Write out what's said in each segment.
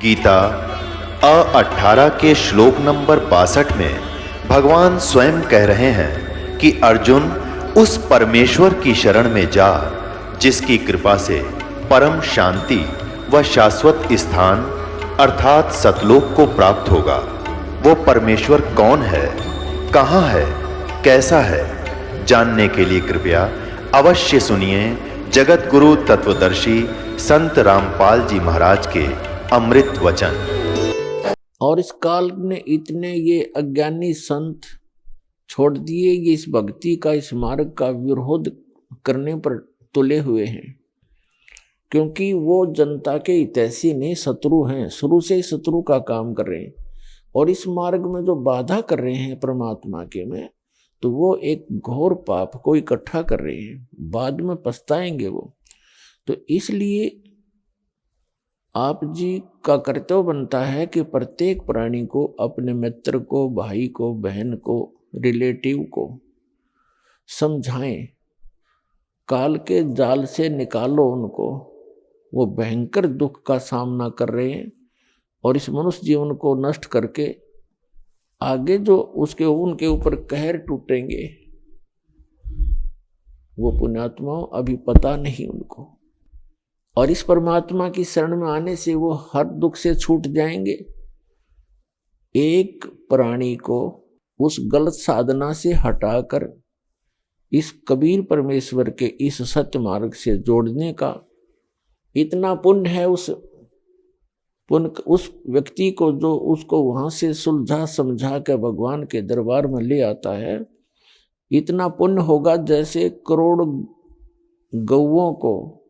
गीता 18 के श्लोक नंबर 62 में भगवान स्वयं कह रहे हैं कि अर्जुन उस परमेश्वर की शरण में जा जिसकी कृपा से परम शांति व शाश्वत स्थान अर्थात सतलोक को प्राप्त होगा। वो परमेश्वर कौन है, कहाँ है, कैसा है, जानने के लिए कृपया अवश्य सुनिए जगत गुरु तत्वदर्शी संत रामपाल जी महाराज के अमृत वचन। और इस काल ने इतने ये अज्ञानी संत छोड़ दिए, ये इस भक्ति का, इस मार्ग का विरोध करने पर तुले हुए हैं, क्योंकि वो जनता के हितैषी नहीं, शत्रु हैं, शुरू से ही शत्रु का काम कर रहे हैं। और इस मार्ग में जो बाधा कर रहे हैं परमात्मा के में, तो वो एक घोर पाप को इकट्ठा कर रहे हैं, बाद में पछताएंगे वो। तो इसलिए आप जी का कर्तव्य बनता है कि प्रत्येक प्राणी को, अपने मित्र को, भाई को, बहन को, रिलेटिव को समझाएं, काल के जाल से निकालो उनको। वो भयंकर दुख का सामना कर रहे हैं और इस मनुष्य जीवन को नष्ट करके आगे जो उनके ऊपर कहर टूटेंगे, वो पुण्यात्मा अभी पता नहीं उनको। और इस परमात्मा की शरण में आने से वो हर दुख से छूट जाएंगे। एक प्राणी को उस गलत साधना से हटाकर इस कबीर परमेश्वर के इस सत्य मार्ग से जोड़ने का इतना पुण्य है उस व्यक्ति को, जो उसको वहां से सुलझा समझा के भगवान के दरबार में ले आता है। इतना पुण्य होगा जैसे करोड़ गौओं को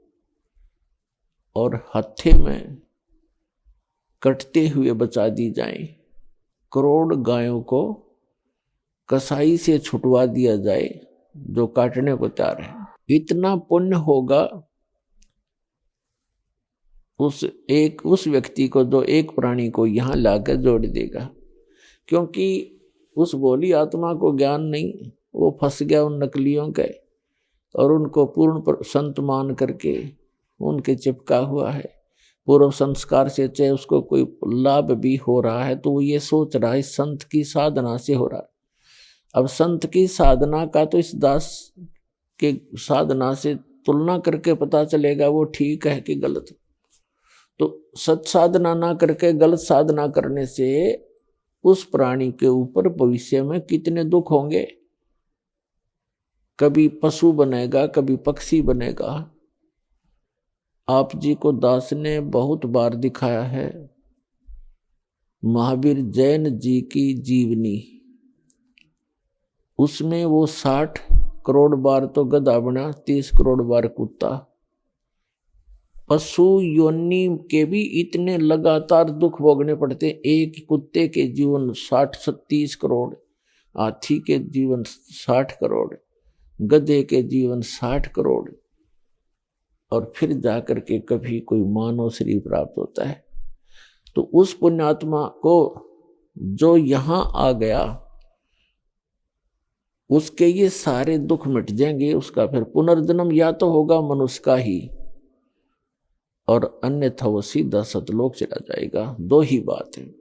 और हत्थे में कटते हुए बचा दी जाए, करोड़ गायों को कसाई से छुटवा दिया जाए जो काटने को तैयार है। इतना पुण्य होगा उस व्यक्ति को जो एक प्राणी को यहाँ लाकर जोड़ देगा, क्योंकि उस भोली आत्मा को ज्ञान नहीं, वो फंस गया उन नकलियों के और उनको पूर्ण संत मान करके उनके चिपका हुआ है। पूर्व संस्कार से चाहे उसको कोई लाभ भी हो रहा है तो वो ये सोच रहा है संत की साधना से हो रहा है। अब संत की साधना का तो इस दास के साधना से तुलना करके पता चलेगा वो ठीक है कि गलत। तो सत साधना ना करके गलत साधना करने से उस प्राणी के ऊपर भविष्य में कितने दुख होंगे। कभी पशु बनेगा, कभी पक्षी बनेगा। आप जी को दास ने बहुत बार दिखाया है महावीर जैन जी की जीवनी, उसमें वो 60 करोड़ बार तो गधा बना, 30 करोड़ बार कुत्ता। पशु योनि के भी इतने लगातार दुख भोगने पड़ते। एक कुत्ते के जीवन 60-30 करोड़, हाथी के जीवन 60 करोड़, गधे के जीवन 60 करोड़, और फिर जाकर के कभी कोई मानव शरीर प्राप्त होता है। तो उस पुण्यात्मा को जो यहाँ आ गया, उसके ये सारे दुख मिट जाएंगे। उसका फिर पुनर्जन्म या तो होगा मनुष्य का ही, और अन्यथा वो सीधा सतलोक चला जाएगा। दो ही बात है।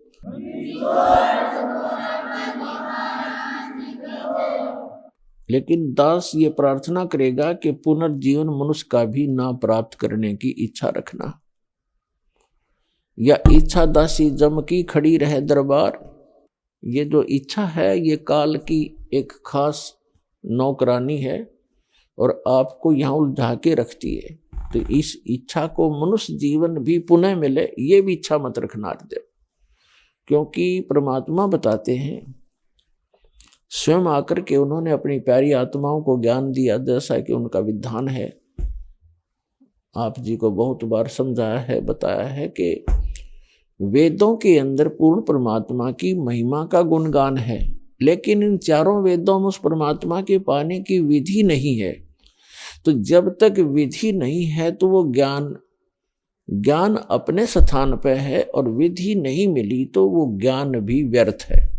लेकिन दास ये प्रार्थना करेगा कि पुनर्जीवन मनुष्य का भी ना प्राप्त करने की इच्छा रखना, या इच्छा दासी जम की खड़ी रहे दरबार। ये जो इच्छा है ये काल की एक खास नौकरानी है और आपको यहाँ उलझा के रखती है। तो इस इच्छा को मनुष्य जीवन भी पुनः मिले, ये भी इच्छा मत रखना देव, क्योंकि परमात्मा बताते हैं स्वयं आकर के उन्होंने अपनी प्यारी आत्माओं को ज्ञान दिया, जैसा कि उनका विधान है। आप जी को बहुत बार समझाया है, बताया है कि वेदों के अंदर पूर्ण परमात्मा की महिमा का गुणगान है, लेकिन इन चारों वेदों में उस परमात्मा के पाने की विधि नहीं है। तो जब तक विधि नहीं है तो वो ज्ञान अपने स्थान पे है, और विधि नहीं मिली तो वो ज्ञान भी व्यर्थ है।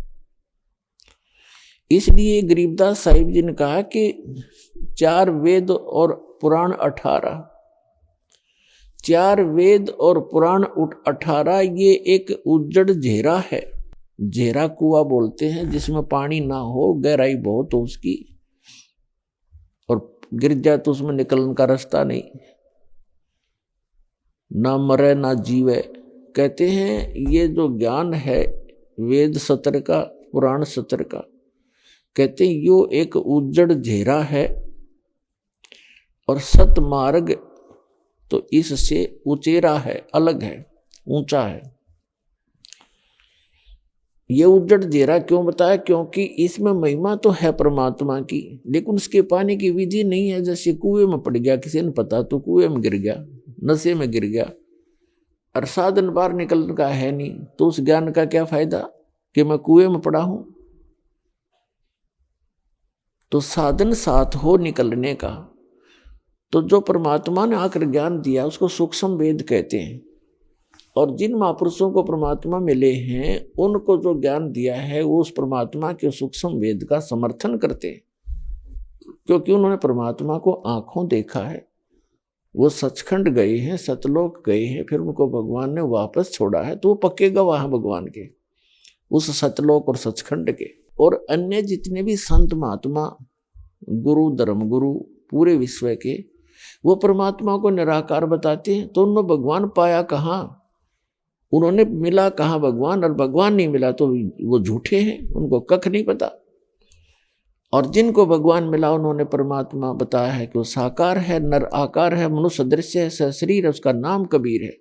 इसलिए गरीबदास साहिब जी ने कहा कि 4 वेद और पुराण 18, 4 वेद और पुराण 18 ये एक उज्जड़ घेरा है। घेरा कुआं बोलते हैं जिसमें पानी ना हो, गहराई बहुत हो उसकी, और गिर जाए तो उसमें निकलने का रास्ता नहीं, ना मरे ना जीवे। कहते हैं ये जो ज्ञान है वेद सत्र का, पुराण सत्र का, कहते हैं यो एक उज्जड़ घेरा है और सत मार्ग तो इससे उचेरा है, अलग है, ऊंचा है। ये उज्जड़ घेरा क्यों बताया? क्योंकि इसमें महिमा तो है परमात्मा की, लेकिन उसके पाने की विधि नहीं है। जैसे कुएं में पड़ गया, किसी ने पता तो कुएं में गिर गया, नशे में गिर गया, और साधन बाहर निकलने का है नहीं, तो उस ज्ञान का क्या फायदा कि मैं कुएं में पड़ा हूं। तो साधन साथ हो निकलने का, तो जो परमात्मा ने आकर ज्ञान दिया उसको सूक्ष्म वेद कहते हैं। और जिन महापुरुषों को परमात्मा मिले हैं उनको जो ज्ञान दिया है वो उस परमात्मा के सूक्ष्म वेद का समर्थन करते हैं, क्योंकि उन्होंने परमात्मा को आंखों देखा है। वो सचखंड गए हैं, सतलोक गए हैं, फिर उनको भगवान ने वापस छोड़ा है, तो वो पक्के गवाह हैं भगवान के, उस सतलोक और सचखंड के। और अन्य जितने भी संत महात्मा, गुरु, धर्म गुरु पूरे विश्व के, वो परमात्मा को निराकार बताते हैं। तो उन्होंने भगवान पाया कहाँ, उन्होंने मिला कहाँ भगवान, और भगवान नहीं मिला तो वो झूठे हैं, उनको कख नहीं पता। और जिनको भगवान मिला उन्होंने परमात्मा बताया है कि वो साकार है, नर आकार है, मनुष्य दृश्य है, सशरीर है, उसका नाम कबीर है।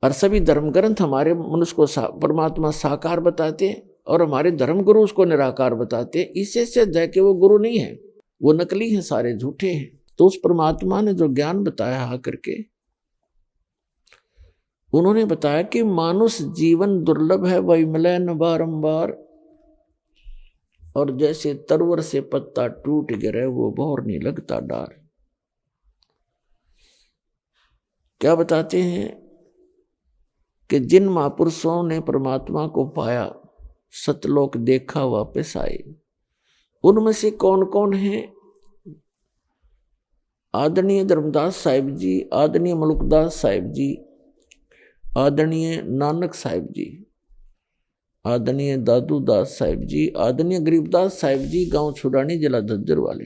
और सभी धर्म ग्रंथ हमारे मनुष्य को परमात्मा साकार बताते हैं, और हमारे धर्म गुरु उसको निराकार बताते हैं। इससे सिद्ध है कि वो गुरु नहीं है, वो नकली हैं, सारे झूठे हैं। तो उस परमात्मा ने जो ज्ञान बताया आकर के, उन्होंने बताया कि मानुष जीवन दुर्लभ है, वही मिले न बारंबार, और जैसे तरवर से पत्ता टूट गिरे वो भौर नहीं लगता डार। क्या बताते हैं कि जिन महापुरुषों ने परमात्मा को पाया, सतलोक देखा, वापस आए, उनमें से कौन कौन है? आदरणीय धर्मदास साहिब जी, आदरणीय मलुकदास साहिब जी, आदरणीय नानक साहिब जी, आदरणीय दादू दास साहिब जी, आदरणीय गरीबदास साहिब जी, गांव छुड़ानी, जिला झज्जर वाले,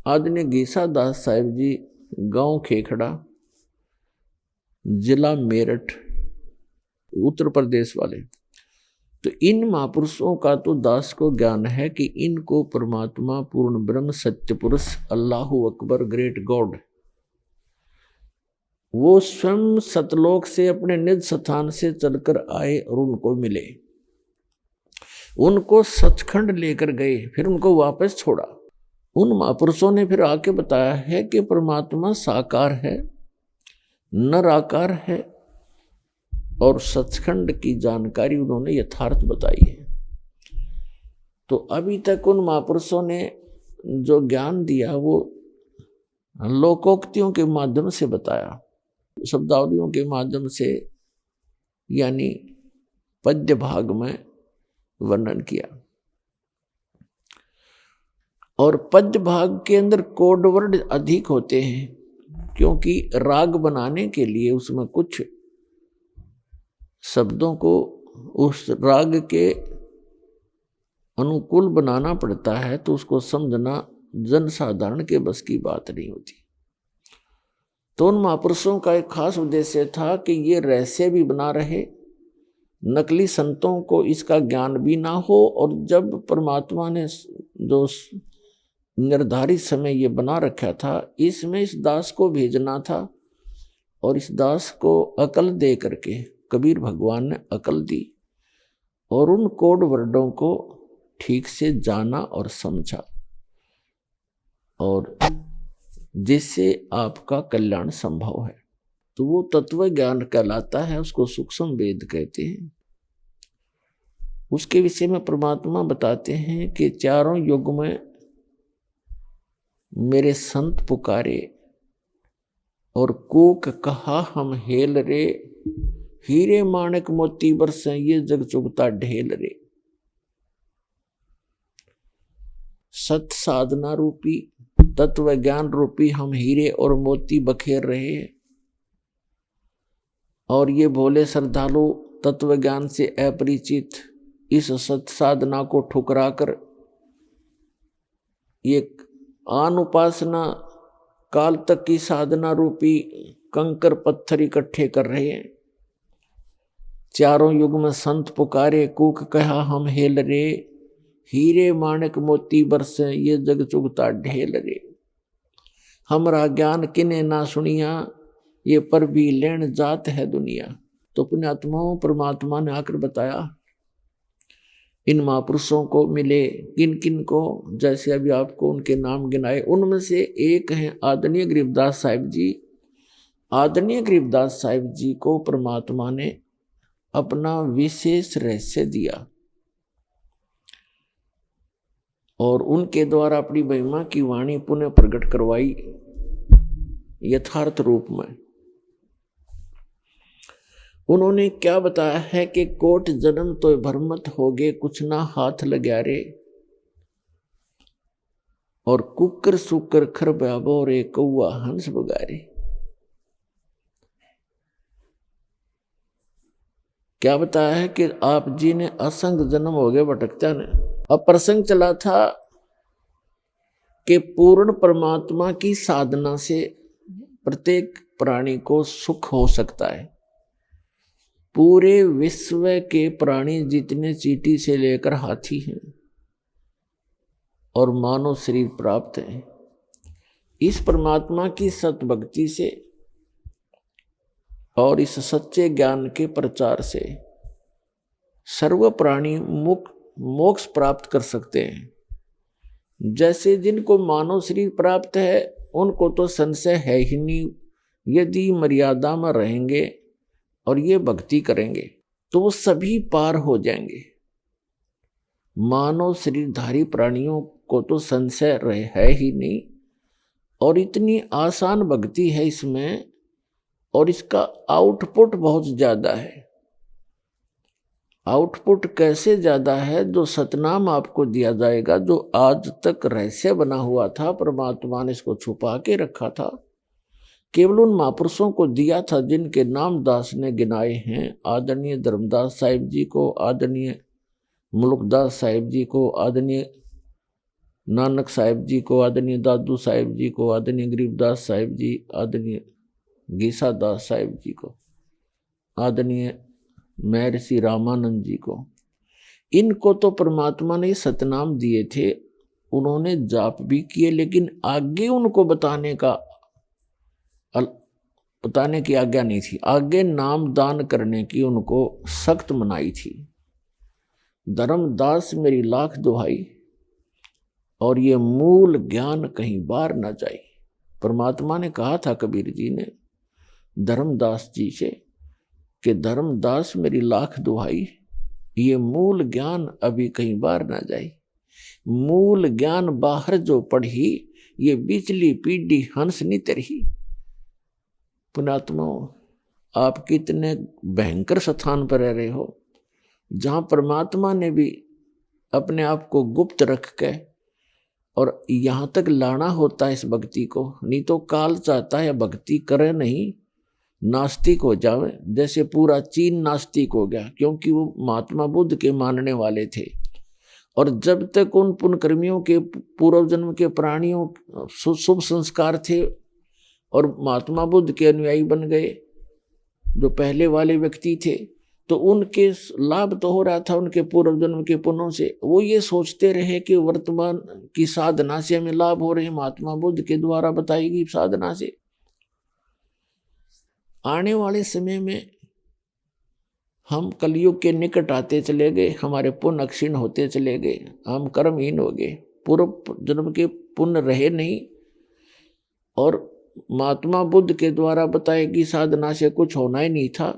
आदरणीय गीसा दास साहिब जी, गांव खेखड़ा, जिला मेरठ, उत्तर प्रदेश वाले। तो इन महापुरुषों का तो दास को ज्ञान है कि इनको परमात्मा पूर्ण ब्रह्म सत्य पुरुष अल्लाहु अकबर ग्रेट गॉड, वो स्वयं सतलोक से अपने निज स्थान से चलकर आए और उनको मिले, उनको सचखंड लेकर गए, फिर उनको वापस छोड़ा। उन महापुरुषों ने फिर आके बताया है कि परमात्मा साकार है, निराकार है, और सचखंड की जानकारी उन्होंने यथार्थ बताई है। तो अभी तक उन महापुरुषों ने जो ज्ञान दिया वो लोकोक्तियों के माध्यम से बताया, शब्दावलियों के माध्यम से, यानी पद्य भाग में वर्णन किया। और पद्य भाग के अंदर कोड वर्ड अधिक होते हैं, क्योंकि राग बनाने के लिए उसमें कुछ शब्दों को उस राग के अनुकूल बनाना पड़ता है, तो उसको समझना जन साधारण के बस की बात नहीं होती। तो उन महापुरुषों का एक खास उद्देश्य था कि ये रहस्य भी बना रहे, नकली संतों को इसका ज्ञान भी ना हो, और जब परमात्मा ने जो निर्धारित समय ये बना रखा था, इसमें इस दास को भेजना था, और इस दास को अकल दे करके कबीर भगवान ने अकल दी, और उन कोड वर्डों को ठीक से जाना और समझा, और जिससे आपका कल्याण संभव है। तो वो तत्व ज्ञान कहलाता है, उसको सूक्ष्म वेद कहते हैं। उसके विषय में परमात्मा बताते हैं कि चारों युग में मेरे संत पुकारे, और कूक कहा हम हेल रे, हीरे माणक मोती बरसे ये जग चुगता ढेल रे। सत साधना रूपी तत्व ज्ञान रूपी हम हीरे और मोती बखेर रहे हैं, और ये भोले श्रद्धालु तत्व ज्ञान से अपरिचित इस सत साधना को ठुकराकर ये आन उपासना काल तक की साधना रूपी कंकर पत्थर इकट्ठे कर रहे हैं। चारों युग में संत पुकारे, कूक कहा हम हेल रे, हीरे माणक मोती बरसे ये जग चुगता ढेल रे। हमरा ज्ञान किने ना सुनिया, ये पर भी लेन जात है दुनिया। तो पुण्यात्माओं, परमात्मा ने आकर बताया इन महापुरुषों को मिले किन किन को, जैसे अभी आपको उनके नाम गिनाए, उनमें से एक हैं आदरणीय गरीबदास साहिब जी। आदरणीय गरीबदास साहिब जी को परमात्मा ने अपना विशेष रहस्य दिया और उनके द्वारा अपनी महिमा की वाणी पुनः प्रकट करवाई यथार्थ रूप में। उन्होंने क्या बताया है कि कोट जन्म तो भरमत होगे, कुछ ना हाथ लग्या रे, और कुकर सुकर खर ब्याबो रे, कौआ हंस बगारे। क्या बताया है कि आप जी ने असंग जन्म हो गए भटकता ने। अब प्रसंग चला था कि पूर्ण परमात्मा की साधना से प्रत्येक प्राणी को सुख हो सकता है। पूरे विश्व के प्राणी जितने चींटी से लेकर हाथी हैं और मानव शरीर प्राप्त है, इस परमात्मा की सतभक्ति से और इस सच्चे ज्ञान के प्रचार से सर्व प्राणी मोक्ष प्राप्त कर सकते हैं। जैसे जिनको मानव शरीर प्राप्त है उनको तो संशय है ही नहीं, यदि मर्यादा में रहेंगे और ये भक्ति करेंगे तो वो सभी पार हो जाएंगे। मानव शरीरधारी प्राणियों को तो संशय है ही नहीं, और इतनी आसान भक्ति है इसमें, और इसका आउटपुट बहुत ज्यादा है। आउटपुट कैसे ज्यादा है? जो सतनाम आपको दिया जाएगा, जो आज तक रहस्य बना हुआ था, परमात्मा ने इसको छुपा के रखा था, केवल उन महापुरुषों को दिया था जिनके नाम दास ने गिनाए हैं। आदरणीय धर्मदास साहिब जी को, आदरणीय मुल्कदास साहिब जी को, आदरणीय नानक साहिब जी को, आदरणीय दादू साहिब जी को, आदरणीय गरीबदास साहिब जी, आदरणीय गीसा दास साहिब जी को, आदरणीय महर्षि रामानंद जी को। इनको तो परमात्मा ने सतनाम दिए थे, उन्होंने जाप भी किए, लेकिन आगे उनको बताने की आज्ञा नहीं थी। आगे नाम दान करने की उनको सख्त मनाही थी। धर्मदास मेरी लाख दुहाई, और ये मूल ज्ञान कहीं बार ना जाए। परमात्मा ने कहा था कबीर जी ने धर्मदास जी से कि धर्मदास मेरी लाख दुहाई, ये मूल ज्ञान अभी कहीं बार ना जाए। मूल ज्ञान बाहर जो पढ़ी, ये बिचली पीढ़ी हंस नहीं तरही। पुण्यात्माओं, आप कितने भयंकर स्थान पर रह रहे हो, जहां परमात्मा ने भी अपने आप को गुप्त रख के और यहां तक लाना होता है इस भक्ति को। नहीं तो काल चाहता है भक्ति करे नहीं, नास्तिक हो जावे। जैसे पूरा चीन नास्तिक हो गया, क्योंकि वो महात्मा बुद्ध के मानने वाले थे, और जब तक उन पुण्यकर्मियों के पूर्व जन्म के प्राणियों शुभ संस्कार थे और महात्मा बुद्ध के अनुयायी बन गए जो पहले वाले व्यक्ति थे, तो उनके लाभ तो हो रहा था उनके पूर्व जन्म के पुण्यों से। वो ये सोचते रहे कि वर्तमान की साधना से हमें लाभ हो रहे, महात्मा बुद्ध के द्वारा बताई गई साधना से। आने वाले समय में हम कलयुग के निकट आते चले गए, हमारे पुण्य क्षीण होते चले गए, हम कर्महीन हो गए, पूर्व जन्म के पुण्य रहे नहीं, और महात्मा बुद्ध के द्वारा बताई गई साधना से कुछ होना ही नहीं था।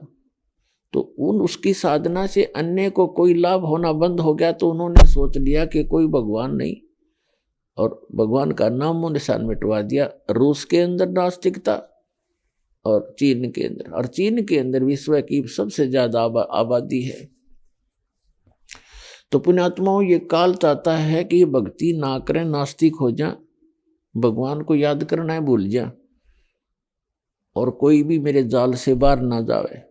तो उसकी साधना से अन्य को कोई लाभ होना बंद हो गया, तो उन्होंने सोच लिया कि कोई भगवान नहीं, और भगवान का नामो निशान मिटवा दिया। रूस के अंदर नास्तिकता और चीन के अंदर, और चीन के अंदर विश्व की सबसे ज्यादा आबादी है। तो पुण्यात्माओं, ये काल चाहता है कि भक्ति ना करें, नास्तिक हो जाए, भगवान को याद करना है, भूल जा, और कोई भी मेरे जाल से बाहर ना जावे।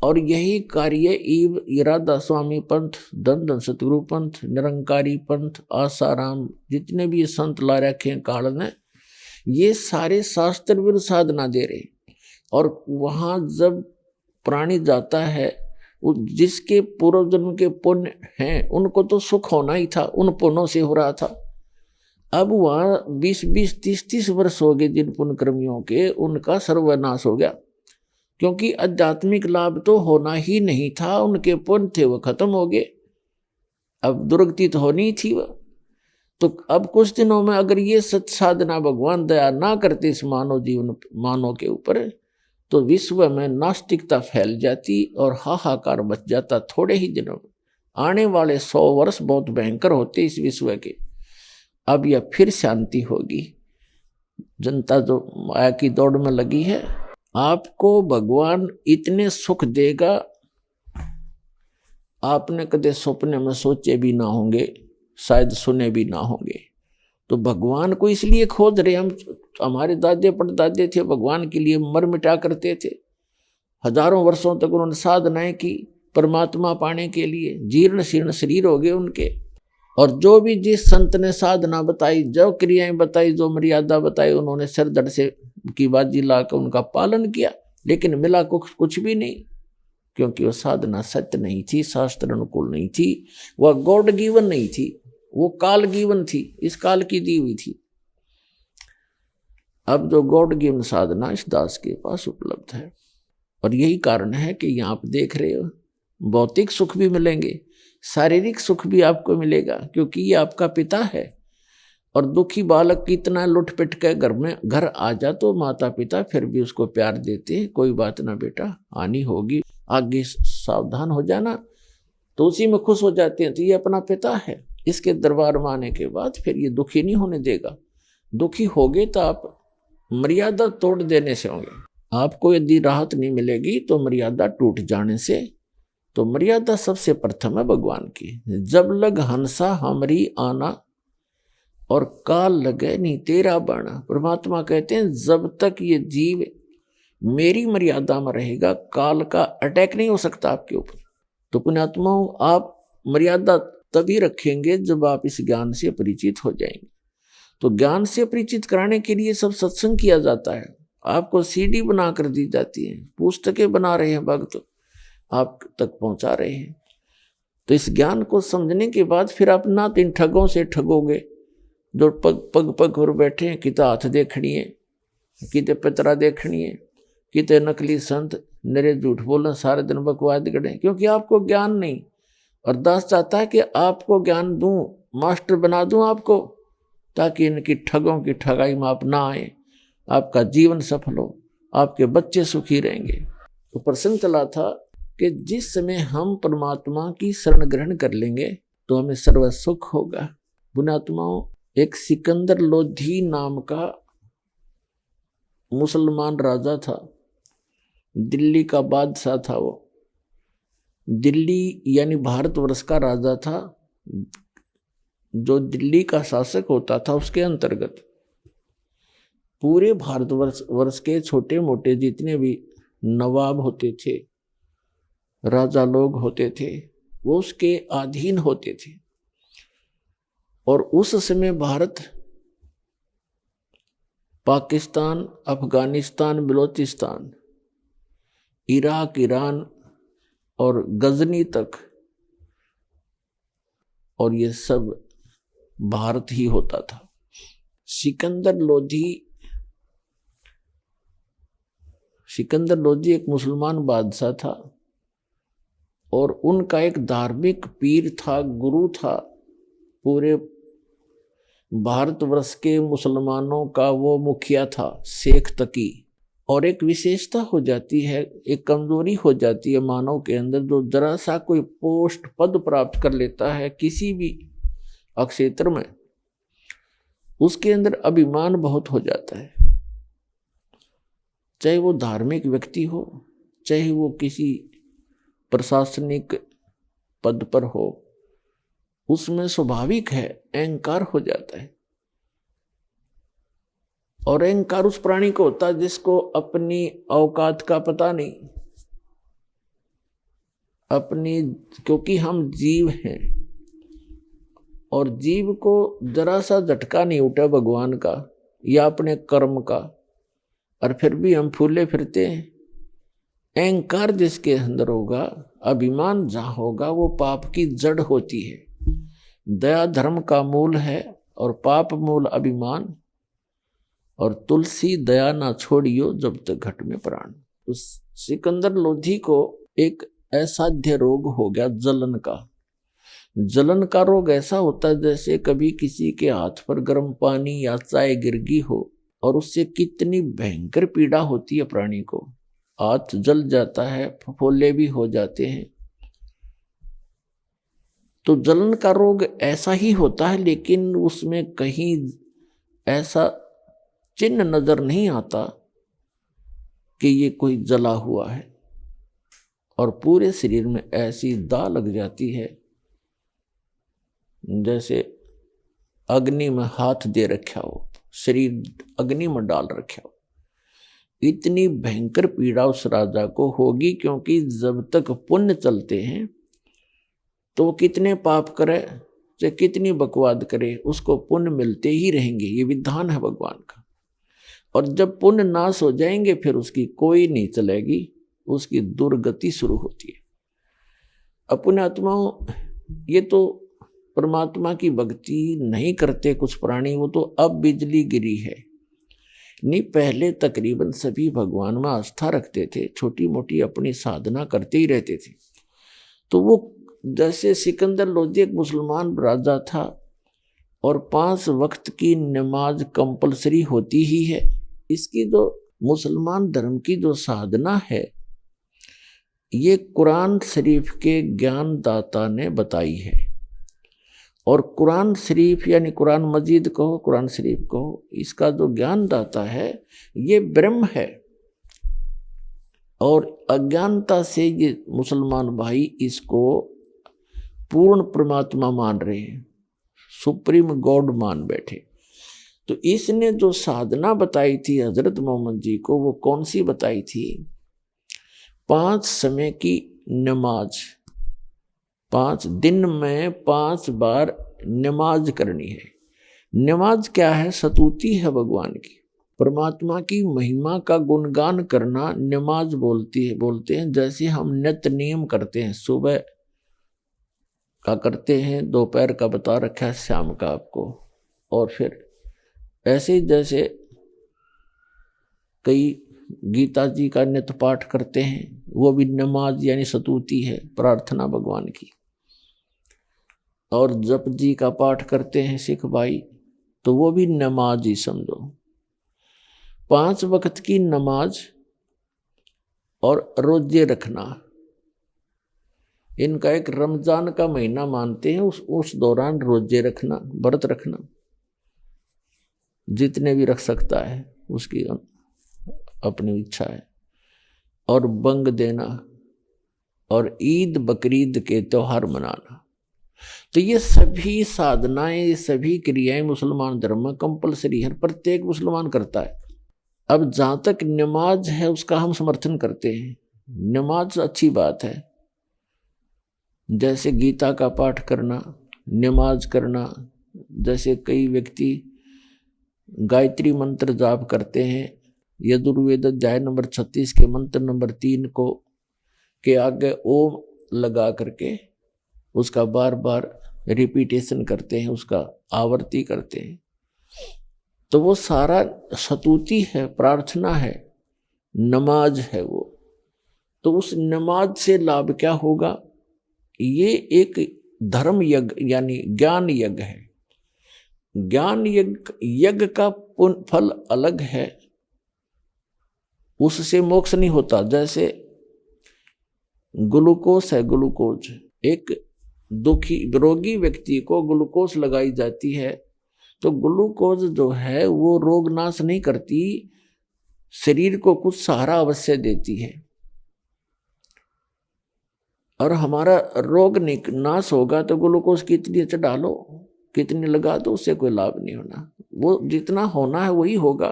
और यही कार्य ईव राधा स्वामी पंथ, धन धन सतगुरु पंथ, निरंकारी पंथ, आसाराम, जितने भी ये संत ला रखे हैं काल ने, ये सारे शास्त्र विरुद्ध साधना दे रहे। और वहां जब प्राणी जाता है, जिसके पूर्व जन्म के पुण्य हैं उनको तो सुख होना ही था, उन पुण्यों से हो रहा था। अब वहां 20-20, 30-30 वर्ष हो गए जिन पुण्य कर्मियों के, उनका सर्वनाश हो गया, क्योंकि आध्यात्मिक लाभ तो होना ही नहीं था, उनके पुण्य थे वो खत्म हो गए, अब दुर्गति तो होनी थी वह। तो अब कुछ दिनों में अगर ये सत साधना भगवान दया ना करते इस मानव के ऊपर, तो विश्व में नास्तिकता फैल जाती और हाहाकार मच जाता थोड़े ही दिनों में। आने वाले 100 वर्ष बहुत भयंकर होते इस विश्व के। अब यह फिर शांति होगी। जनता जो माया की दौड़ में लगी है, आपको भगवान इतने सुख देगा आपने कदे सपने में सोचे भी ना होंगे, शायद सुने भी ना होंगे। तो भगवान को इसलिए खोज रहे हम। हमारे दादे परदादे थे, भगवान के लिए मर मिटा करते थे, हजारों वर्षों तक उन्होंने साधनाएं की परमात्मा पाने के लिए। जीर्ण शीर्ण शरीर हो गए उनके, और जो भी जिस संत ने साधना बताई, जो क्रियाएं बताई, जो मर्यादा बताई, उन्होंने सिर धड़ से की बाजी लाकर उनका पालन किया, लेकिन मिला कुछ भी नहीं, क्योंकि वह साधना सत्य नहीं थी, शास्त्र अनुकूल नहीं थी, वह गॉड गिवन नहीं थी, वो काल गिवन थी, इस काल की दी हुई थी। अब जो गॉड गिवन साधना इस दास के पास उपलब्ध है, और यही कारण है कि यहाँ आप देख रहे हो भौतिक सुख भी मिलेंगे, शारीरिक सुख भी आपको मिलेगा, क्योंकि ये आपका पिता है। और दुखी बालक कितना लुट पिट के घर आ जा तो माता पिता फिर भी उसको प्यार देते हैं, कोई बात ना बेटा, हानि होगी, आगे सावधान हो जाना, तो उसी में खुश हो जाते हैं। तो ये अपना पिता है, इसके दरबार में आने के बाद फिर ये दुखी नहीं होने देगा। दुखी होगे तो आप मर्यादा तोड़ देने से होंगे। आपको यदि राहत नहीं मिलेगी तो मर्यादा टूट जाने से। तो मर्यादा सबसे प्रथम है भगवान की। जब लग हंसा हमरी आना और काल लगे नहीं तेरा बाणा। परमात्मा कहते हैं जब तक ये जीव मेरी मर्यादा में रहेगा, काल का अटैक नहीं हो सकता आपके ऊपर। तो पुण्यात्माओं, आप मर्यादा तभी रखेंगे जब आप इस ज्ञान से परिचित हो जाएंगे। तो ज्ञान से परिचित कराने के लिए सब सत्संग किया जाता है, आपको सीडी बना कर दी जाती है, पुस्तकें बना रहे हैं भक्त, आप तक पहुंचा रहे हैं। तो इस ज्ञान को समझने के बाद फिर आप ना तो इन ठगों से ठगोगे जो पग पर बैठे हैं, किते हाथ देखनी है, किते पितरा देखनी है, किते नकली संत निरे झूठ बोलना, सारे दिन बकवाद करें, क्योंकि आपको ज्ञान नहीं। और दास चाहता है कि आपको ज्ञान दूं, मास्टर बना दूं आपको, ताकि इनकी ठगों की ठगाई में आप ना आए, आपका जीवन सफल हो, आपके बच्चे सुखी रहेंगे। तो प्रसंग चला था कि जिस समय हम परमात्मा की शरण ग्रहण कर लेंगे तो हमें सर्व सुख होगा। पुण्यात्माओं, एक सिकंदर लोधी नाम का मुसलमान राजा था, दिल्ली का बादशाह था। वो दिल्ली यानी भारतवर्ष का राजा था। जो दिल्ली का शासक होता था उसके अंतर्गत पूरे भारतवर्ष के छोटे मोटे जितने भी नवाब होते थे, राजा लोग होते थे, वो उसके अधीन होते थे। और उस समय भारत, पाकिस्तान, अफगानिस्तान, बलोचिस्तान, इराक, ईरान और गजनी तक, और ये सब भारत ही होता था। सिकंदर लोधी एक मुसलमान बादशाह था, और उनका एक धार्मिक पीर था, गुरु था। पूरे भारतवर्ष के मुसलमानों का वो मुखिया था, शेख तकी। और एक विशेषता हो जाती है, एक कमजोरी हो जाती है मानव के अंदर, जो जरा सा कोई पोस्ट पद प्राप्त कर लेता है किसी भी क्षेत्र में, उसके अंदर अभिमान बहुत हो जाता है। चाहे वो धार्मिक व्यक्ति हो, चाहे वो किसी प्रशासनिक पद पर हो, उसमें स्वाभाविक है अहंकार हो जाता है। और अहंकार उस प्राणी को होता है जिसको अपनी औकात का पता नहीं, अपनी, क्योंकि हम जीव हैं और जीव को जरा सा झटका नहीं उठा भगवान का या अपने कर्म का, और फिर भी हम फूले फिरते हैं। अहंकार जिसके अंदर होगा, अभिमान जहां होगा, वो पाप की जड़ होती है। दया धर्म का मूल है और पाप मूल अभिमान। और तुलसी दया ना छोड़ियो जब तक घट में प्राण। तो सिकंदर लोधी को एक असाध्य रोग हो गया, जलन का। जलन का रोग ऐसा होता है जैसे कभी किसी के हाथ पर गर्म पानी या चाय गिर गई हो, और उससे कितनी भयंकर पीड़ा होती है प्राणी को। हाथ जल जाता है, फफोले भी हो जाते हैं। तो जलन का रोग ऐसा ही होता है, लेकिन उसमें कहीं ऐसा चिन्ह नजर नहीं आता कि ये कोई जला हुआ है, और पूरे शरीर में ऐसी दाह लग जाती है जैसे अग्नि में हाथ दे रखा हो, शरीर अग्नि में डाल रखा हो। इतनी भयंकर पीड़ा उस राजा को होगी, क्योंकि जब तक पुण्य चलते हैं तो कितने पाप करे चाहे कितनी बकवाद करे, उसको पुण्य मिलते ही रहेंगे। ये विधान है भगवान का। और जब पुण्य नाश हो जाएंगे फिर उसकी कोई नहीं चलेगी, उसकी दुर्गति शुरू होती है। अपने आत्माओं, ये तो परमात्मा की भक्ति नहीं करते कुछ प्राणी, वो तो अब बिजली गिरी है। नहीं, पहले तकरीबन सभी भगवान में आस्था रखते थे, छोटी मोटी अपनी साधना करते ही रहते थे। तो वो जैसे सिकंदर लोधी एक मुसलमान राजा था, और 5 वक्त की नमाज कंपलसरी होती ही है। इसकी जो मुसलमान धर्म की जो साधना है, ये कुरान शरीफ के ज्ञानदाता ने बताई है। और कुरान शरीफ यानी कुरान मजीद कहो, कुरान शरीफ कहो, इसका जो ज्ञानदाता है ये ब्रह्म है। और अज्ञानता से ये मुसलमान भाई इसको पूर्ण परमात्मा मान रहे हैं, सुप्रीम गॉड मान बैठे। तो इसने जो साधना बताई थी हजरत मोहम्मद जी को, वो कौन सी बताई थी? 5 समय की नमाज, 5 दिन में 5 बार नमाज करनी है। नमाज क्या है? स्तुति है भगवान की, परमात्मा की महिमा का गुणगान करना नमाज बोलते हैं। जैसे हम नित्य नियम करते हैं, सुबह का करते हैं, दोपहर का बता रखा है, शाम का आपको। और फिर ऐसे ही जैसे कई गीता जी का नित्य पाठ करते हैं, वो भी नमाज यानी स्तुति है, प्रार्थना भगवान की। और जप जी का पाठ करते हैं सिख भाई, तो वो भी नमाज ही समझो। 5 वक्त की नमाज और रोजे रखना, इनका एक रमजान का महीना मानते हैं। उस दौरान रोजे रखना, व्रत रखना, जितने भी रख सकता है उसकी अपनी इच्छा है। और बंग देना और ईद बकरीद के त्योहार मनाना। तो ये सभी साधनाएं, ये सभी क्रियाएं मुसलमान धर्म में कंपलसरी है, प्रत्येक मुसलमान करता है। अब जहां तक नमाज है उसका हम समर्थन करते हैं, नमाज अच्छी बात है। जैसे गीता का पाठ करना, नमाज करना, जैसे कई व्यक्ति गायत्री मंत्र जाप करते हैं, यजुर्वेद अध्याय नंबर 36 के मंत्र नंबर 3 को के आगे ओम लगा करके उसका बार बार रिपीटेशन करते हैं, उसका आवर्ती करते हैं। तो वो सारा स्तुति है, प्रार्थना है, नमाज है वो। तो उस नमाज से लाभ क्या होगा? ये एक धर्म यज्ञ यानी ज्ञान यज्ञ है। ज्ञान यज्ञ का फल अलग है, उससे मोक्ष नहीं होता। जैसे ग्लूकोज है, ग्लूकोज एक दुखी रोगी व्यक्ति को ग्लूकोज लगाई जाती है, तो ग्लूकोज जो है वो रोग नाश नहीं करती, शरीर को कुछ सहारा अवश्य देती है। और हमारा रोग नाश होगा तो ग्लूकोज कितनी चढ़ा लो, कितनी लगा दो, उससे कोई लाभ नहीं होना। वो जितना होना है वही होगा,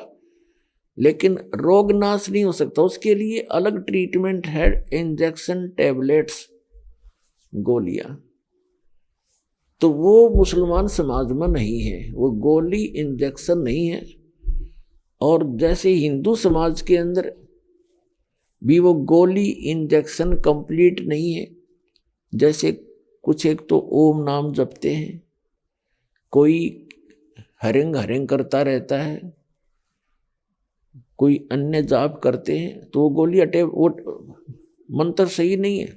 लेकिन रोग नाश नहीं हो सकता। उसके लिए अलग ट्रीटमेंट है, इंजेक्शन, टैबलेट्स, गोलियां। तो वो मुसलमान समाज में नहीं है, वो गोली इंजेक्शन नहीं है। और जैसे हिंदू समाज के अंदर भी वो गोली इंजेक्शन कंप्लीट नहीं है। जैसे कुछ एक तो ओम नाम जपते हैं, कोई हरिंग हरिंग करता रहता है, कोई अन्य जाप करते हैं, तो वो गोली अटे, वो मंत्र सही नहीं है।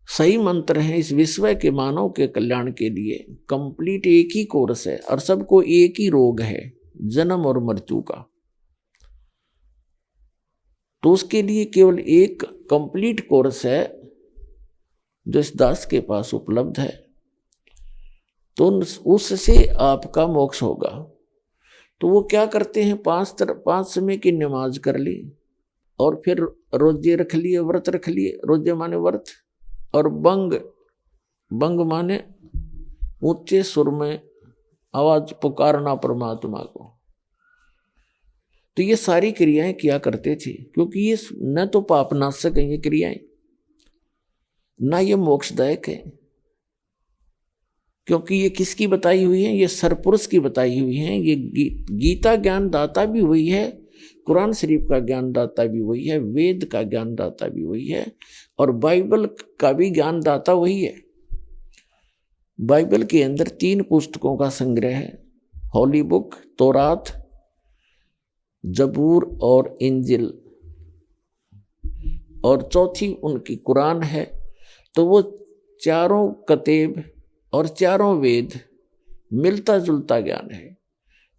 सही मंत्र है इस विश्व के मानव के कल्याण के लिए। कंप्लीट एक ही कोर्स है और सबको एक ही रोग है, जन्म और मृत्यु का। तो उसके लिए केवल एक कंप्लीट कोर्स है जो इस दास के पास उपलब्ध है, तो उससे आपका मोक्ष होगा। तो वो क्या करते हैं, 5 समय की नमाज कर ली और फिर रोजे रख लिए, व्रत रख लिए। रोजे माने व्रत, और बंग माने ऊंचे सुर में आवाज पुकारना परमात्मा को। तो ये सारी क्रियाएं किया करते थे, क्योंकि ये न तो पापनाशक है ये क्रियाएं, ना ये मोक्षदायक है। क्योंकि ये किसकी बताई हुई है, ये सरपुरुष की बताई हुई है। ये गीता ज्ञान दाता भी वही है, कुरान शरीफ का ज्ञान दाता भी वही है, वेद का ज्ञान दाता भी वही है, और बाइबल का भी ज्ञान दाता वही है। बाइबल के अंदर 3 पुस्तकों का संग्रह है, होली बुक, तौरात, जबूर और इंजिल, और चौथी उनकी कुरान है। तो वो चारों कतेब और चारों वेद मिलता जुलता ज्ञान है।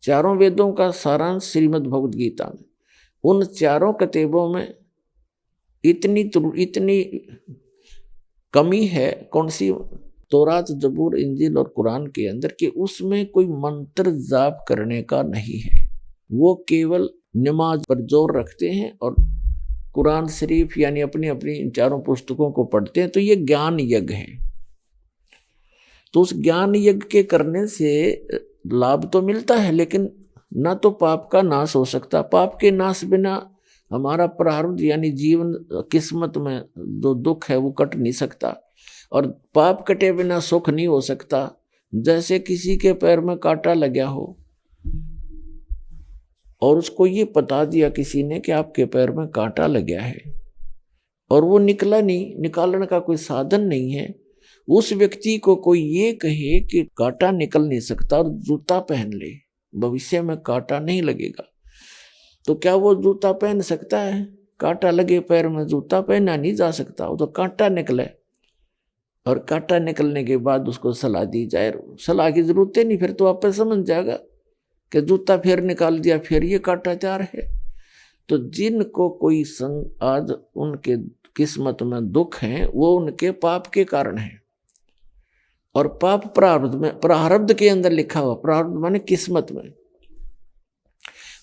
चारों वेदों का सारांश श्रीमद् भगवद गीता में। उन चारों कतेबों में इतनी कमी है, कौन सी, तौरात, जबूर, इंजिल और कुरान के अंदर, कि उसमें कोई मंत्र जाप करने का नहीं है। वो केवल नमाज पर जोर रखते हैं और कुरान शरीफ यानी अपनी अपनी इन चारों पुस्तकों को पढ़ते हैं। तो ये ज्ञान यज्ञ है। तो उस ज्ञान यज्ञ के करने से लाभ तो मिलता है, लेकिन ना तो पाप का नाश हो सकता। पाप के नाश बिना हमारा प्रारब्ध यानी जीवन किस्मत में जो दुख है वो कट नहीं सकता, और पाप कटे बिना सुख नहीं हो सकता। जैसे किसी के पैर में कांटा लगा हो और उसको ये बता दिया किसी ने कि आपके पैर में कांटा लगा है, और वो निकला नहीं, निकालने का कोई साधन नहीं है, उस व्यक्ति को कोई ये कहे कि कांटा निकल नहीं सकता और जूता पहन ले, भविष्य में कांटा नहीं लगेगा, तो क्या वो जूता पहन सकता है? कांटा लगे पैर में जूता पहना नहीं जा सकता। वो तो कांटा निकले, और कांटा निकलने के बाद उसको सलाह दी जाए। सलाह की जरूरत नहीं, फिर तो आप समझ जाएगा कि जूता फिर निकाल दिया, फिर ये कांटा तैयार है। तो जिनको कोई संग आज उनके किस्मत में दुख है, वो उनके पाप के कारण है। और पाप प्रारब्ध में, प्रारब्ध के अंदर लिखा हुआ, प्रारब्ध माने किस्मत में,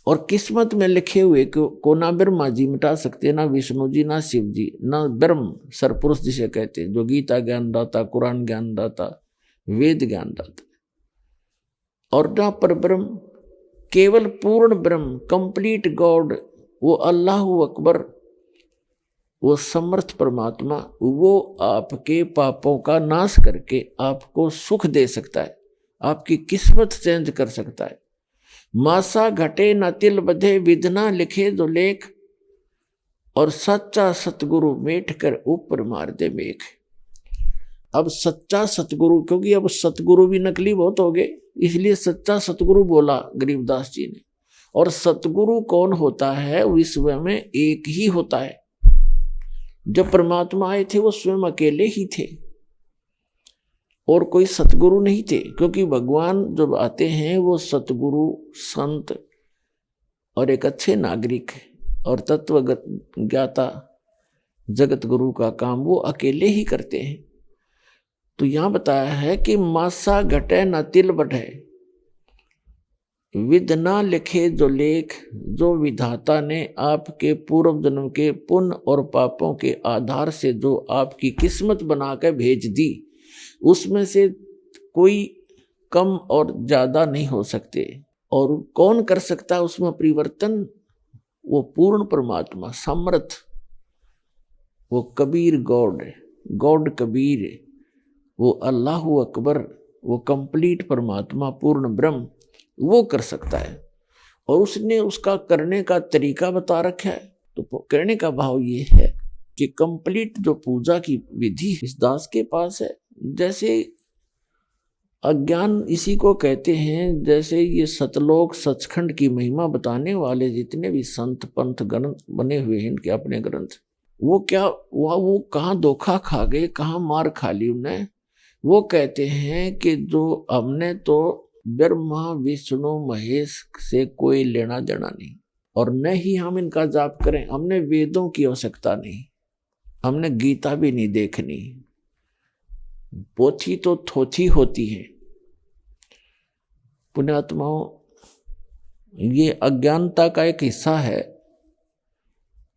और किस्मत में लिखे हुए को ना ब्रह्मा जी मिटा सकते, ना विष्णु जी, ना शिव जी, ना ब्रह्म सरपुरुष जिसे कहते हैं, जो गीता ज्ञान दाता, कुरान ज्ञान दाता, वेद ज्ञान दाता, और ना पर ब्रह्म, केवल पूर्ण ब्रह्म, कंप्लीट गॉड, वो अल्लाह अकबर, वो समर्थ परमात्मा, वो आपके पापों का नाश करके आपको सुख दे सकता है, आपकी किस्मत चेंज कर सकता है। मासा घटे न तिल बधे, विधना लिखे जो लेख, और सच्चा सतगुरु मेट कर ऊपर मार दे मेघ। अब सच्चा सतगुरु, क्योंकि अब सतगुरु भी नकली बहुत हो गए, इसलिए सच्चा सतगुरु बोला गरीबदास जी ने। और सतगुरु कौन होता है? विश्व में एक ही होता है। जब परमात्मा आए थे वो स्वयं अकेले ही थे, और कोई सतगुरु नहीं थे, क्योंकि भगवान जब आते हैं वो सतगुरु, संत और एक अच्छे नागरिक और तत्व ज्ञाता जगत गुरु का काम वो अकेले ही करते हैं। तो यहां बताया है कि मासा घटे न तिल बढ़े, विद ना लिखे जो लेख, जो विधाता ने आपके पूर्व जन्म के पुण्य और पापों के आधार से जो आपकी किस्मत बनाकर भेज दी, उसमें से कोई कम और ज्यादा नहीं हो सकते, और कौन कर सकता है उसमें परिवर्तन? वो पूर्ण परमात्मा समर्थ, वो कबीर गॉड है, गॉड कबीर है, वो अल्लाह अकबर, वो कंप्लीट परमात्मा पूर्ण ब्रह्म, वो कर सकता है। और उसने उसका करने का तरीका बता रखा है। तो कहने का भाव ये है कि कंप्लीट जो पूजा की विधि इस दास के पास है। जैसे अज्ञान इसी को कहते हैं, जैसे ये सतलोक सचखंड की महिमा बताने वाले जितने भी संत पंथ ग्रंथ बने हुए हैं इनके अपने ग्रंथ, वो क्या वो कहाँ धोखा खा गए, कहाँ मार खा ली उन्हें। वो कहते हैं कि जो हमने तो ब्रह्मा विष्णु महेश से कोई लेना देना नहीं, और न ही हम इनका जाप करें, हमने वेदों की आवश्यकता नहीं, हमने गीता भी नहीं देखनी, पोथी तो थोथी होती है। पुण्यात्माओं, ये अज्ञानता का एक हिस्सा है,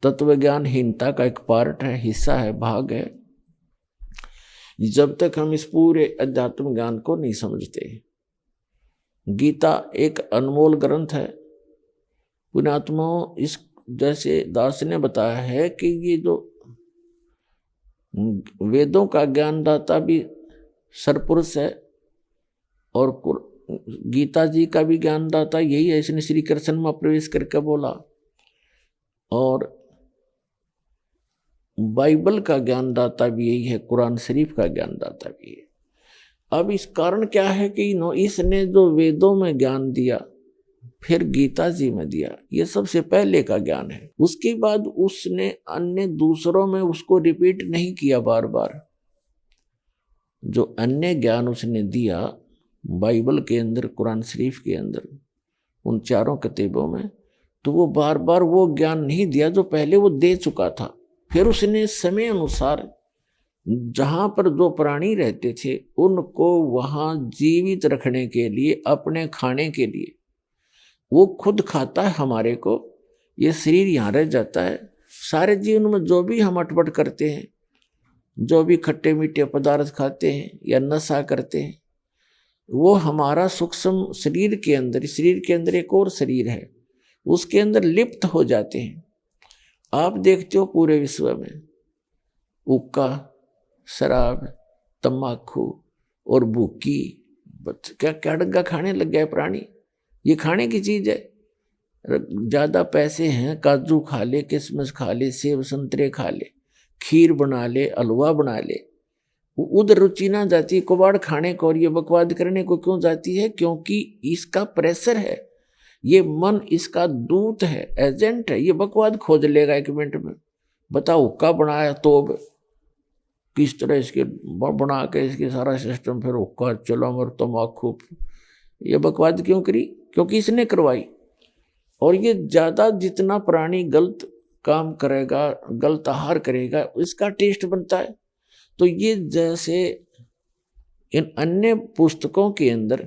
तत्वज्ञानहीनता का एक पार्ट है, हिस्सा है, भाग है। जब तक हम इस पूरे अध्यात्म ज्ञान को नहीं समझते। गीता एक अनमोल ग्रंथ है पुण्यात्माओं। इस जैसे दास ने बताया है कि ये जो वेदों का ज्ञानदाता भी सरपुरुष है और गीता जी का भी ज्ञानदाता यही है। इसने श्री कृष्ण में प्रवेश करके बोला, और बाइबल का ज्ञानदाता भी यही है, कुरान शरीफ का ज्ञानदाता भी है। अब इस कारण क्या है कि इसने जो वेदों में ज्ञान दिया, फिर गीता जी में दिया, ये सबसे पहले का ज्ञान है। उसके बाद उसने अन्य दूसरों में उसको रिपीट नहीं किया बार बार। जो अन्य ज्ञान उसने दिया बाइबल के अंदर, कुरान शरीफ के अंदर, उन चारों किताबों में, तो वो बार बार वो ज्ञान नहीं दिया जो पहले वो दे चुका था। फिर उसने समय अनुसार जहां पर जो प्राणी रहते थे उनको वहां जीवित रखने के लिए, अपने खाने के लिए, वो खुद खाता है हमारे को, ये शरीर यहाँ रह जाता है। सारे जीवन में जो भी हम अटपट करते हैं, जो भी खट्टे मीठे पदार्थ खाते हैं या नशा करते हैं, वो हमारा सूक्ष्म शरीर के अंदर एक और शरीर है, उसके अंदर लिप्त हो जाते हैं। आप देखते हो पूरे विश्व में हुक्का, शराब, तम्बाकू और भूकी, क्या क्या डग्गा खाने लग गया प्राणी। ये खाने की चीज है। ज्यादा पैसे हैं, काजू खा ले, किशमिश खा ले, सेब संतरे खा ले, खीर बना ले, हलवा बना ले, उधर रुचि ना जाती कबाड़ खाने को और ये बकवाद करने को क्यों जाती है? क्योंकि इसका प्रेशर है, ये मन इसका दूत है, एजेंट है, ये बकवाद खोज लेगा 1 मिनट में। बताओ हुक्का बनाया तो किस तरह इसके बना के इसके सारा सिस्टम, फिर हुक्का चलम और तम्बाकू, ये बकवाद क्यों करी? क्योंकि इसने करवाई। और ये ज्यादा जितना प्राणी गलत काम करेगा, गलत आहार करेगा, इसका टेस्ट बनता है। तो ये जैसे इन अन्य पुस्तकों के अंदर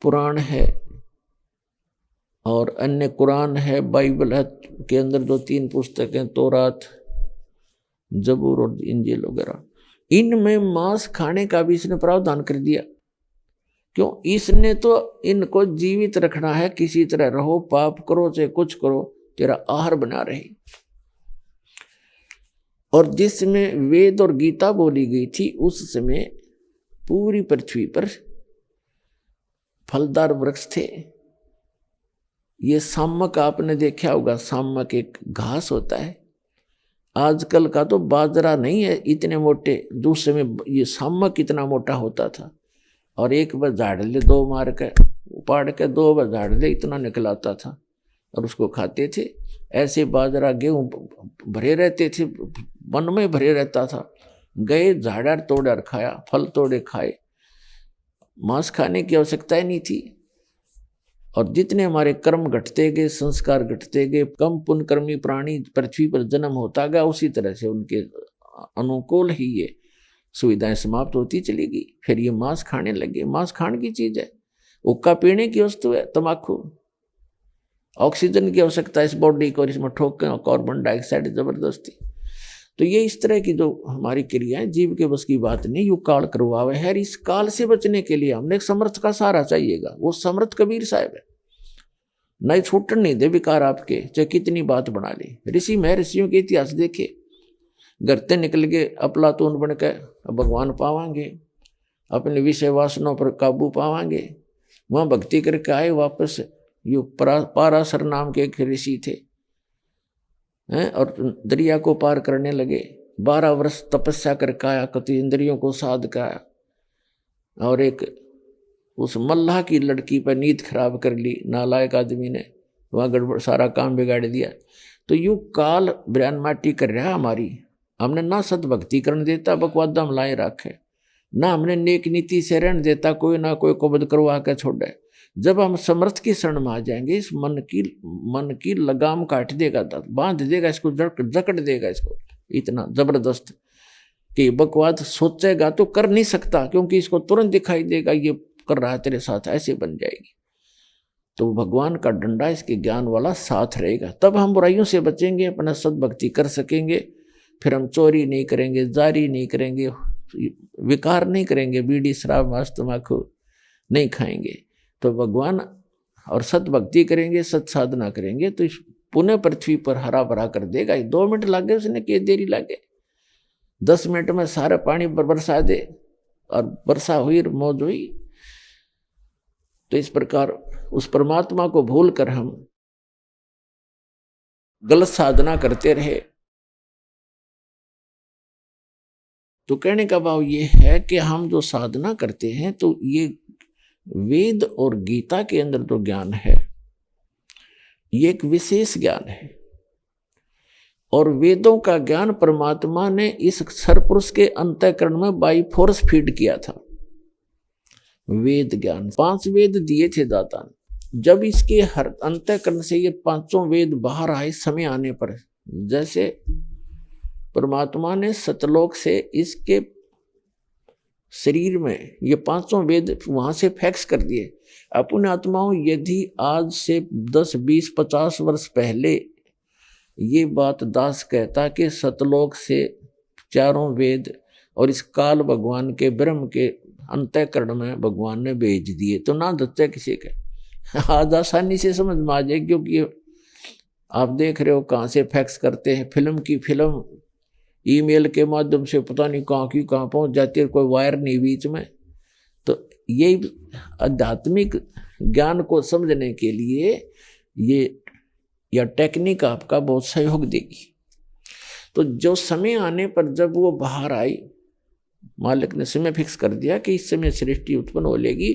पुराण है और अन्य कुरान है, बाइबल है के अंदर जो 3 पुस्तकें, तौरात, जबूर और इंजील वगैरह, इनमें मांस खाने का भी इसने प्रावधान कर दिया। क्यों? इसने तो इनको जीवित रखना है, किसी तरह रहो, पाप करो चाहे कुछ करो, तेरा आहार बना रहे। और जिसमें वेद और गीता बोली गई थी उस समय पूरी पृथ्वी पर फलदार वृक्ष थे। ये सामक आपने देखा होगा, सामक एक घास होता है। आजकल का तो बाजरा नहीं है इतने मोटे, दूसरे में ये सामक इतना मोटा होता था, और एक बार झाड़ ले, 2 मार के उपाड़ के 2 बार झाड़ ले, इतना निकलाता था और उसको खाते थे। ऐसे बाजरा गेहूं भरे रहते थे, वन में भरे रहता था, गए झाड़ा तोड़ा खाया, फल तोड़े खाए, मांस खाने की आवश्यकता ही नहीं थी। और जितने हमारे कर्म घटते गए, संस्कार घटते गए, कम पुण्यकर्मी प्राणी पृथ्वी पर जन्म होता गया, उसी तरह से उनके अनुकूल ही ये सुविधाएं समाप्त होती चलेगी। फिर ये मांस खाने लगे। मांस खाने की चीज है, हुक्का पीने की वस्तु है, तम्बाकू ऑक्सीजन की आवश्यकता है इस बॉडी को, और इसमें ठोक कार्बन डाइऑक्साइड जबरदस्ती। तो ये इस तरह की जो हमारी क्रियाएं जीव के बस की बात नहीं, यू काल करवावे है। इस काल से बचने के लिए हमने एक समर्थ का सहारा चाहिएगा। वो समर्थ कबीर साहब है। नहीं छूटन नहीं दे विकार आपके, चाहे कितनी बात बना ले। ऋषि महर्षियों के इतिहास देखे, घरते निकल के अफलातून बन के भगवान पावांगे, अपने विषय वासनों पर काबू पावांगे, वहाँ भक्ति करके आए वापस। ये पाराशर नाम के एक ऋषि थे हैं, और दरिया को पार करने लगे। 12 वर्ष तपस्या करके आया, कति इंद्रियों को साध का आया, और एक उस मल्लाह की लड़की पर नींद खराब कर ली नालायक आदमी ने, वहाँ गड़बड़ सारा काम बिगाड़ दिया। तो यूँ काल ब्रैन माटी कर रहा हमारी। हमने ना सदभक्ति करने देता, बकवादा में लाए रखे, ना हमने नेक नीति से रहने देता, कोई ना कोई कबद करवा के छोड़े। जब हम समर्थ की शरण में आ जाएंगे, इस मन की लगाम काट देगा, बांध देगा इसको, जकड़ देगा इसको इतना जबरदस्त कि बकवाद सोचेगा तो कर नहीं सकता, क्योंकि इसको तुरंत दिखाई देगा ये कर रहा है तेरे साथ, ऐसे बन जाएगी। तो भगवान का डंडा इसके ज्ञान वाला साथ रहेगा, तब हम बुराइयों से बचेंगे, अपना सद्भक्ति कर सकेंगे। फिर हम चोरी नहीं करेंगे, जारी नहीं करेंगे, विकार नहीं करेंगे, बीड़ी शराब मांस तम्बाकू नहीं खाएंगे। तो भगवान और सद्भक्ति करेंगे, सत साधना करेंगे, तो इस पुण्य पृथ्वी पर हरा भरा कर देगा। 2 मिनट लागे उसने, के देरी लागे, 10 मिनट में सारा पानी बरसा दे, और वर्षा हुई, मौज हुई। तो इस प्रकार उस परमात्मा को भूल कर हम गलत साधना करते रहे। तो कहने का भाव ये है कि हम जो साधना करते हैं, तो ये वेद और गीता के अंदर जो ज्ञान है, ये एक विशेष ज्ञान है। और वेदों का ज्ञान परमात्मा ने इस सरपुरुष के अंतःकरण में बाई फोर्स फीड किया था। वेद ज्ञान 5 वेद दिए थे दाता ने। जब इसके हर अंतःकरण से ये 5 वेद बाहर आए, समय आने पर, जैसे परमात्मा ने सतलोक से इसके शरीर में ये 5 वेद वहां से फैक्स कर दिए। अपने आत्माओं, यदि आज से 10, 20, 50 वर्ष पहले ये बात दास कहता कि सतलोक से 4 वेद और इस काल भगवान के ब्रह्म के अंतःकरण में भगवान ने भेज दिए, तो ना दत्ता किसी के। आज आसानी से समझ में आ जाए, क्योंकि आप देख रहे हो कहाँ से फैक्स करते हैं। फिल्म की फिल्म ईमेल के माध्यम से पता नहीं कहाँ की कहाँ पहुँच जाती है, कोई वायर नहीं बीच में। तो ये आध्यात्मिक ज्ञान को समझने के लिए ये या टेक्निक आपका बहुत सहयोग देगी। तो जो समय आने पर जब वो बाहर आई, मालिक ने समय फिक्स कर दिया कि इस समय सृष्टि उत्पन्न हो लेगी,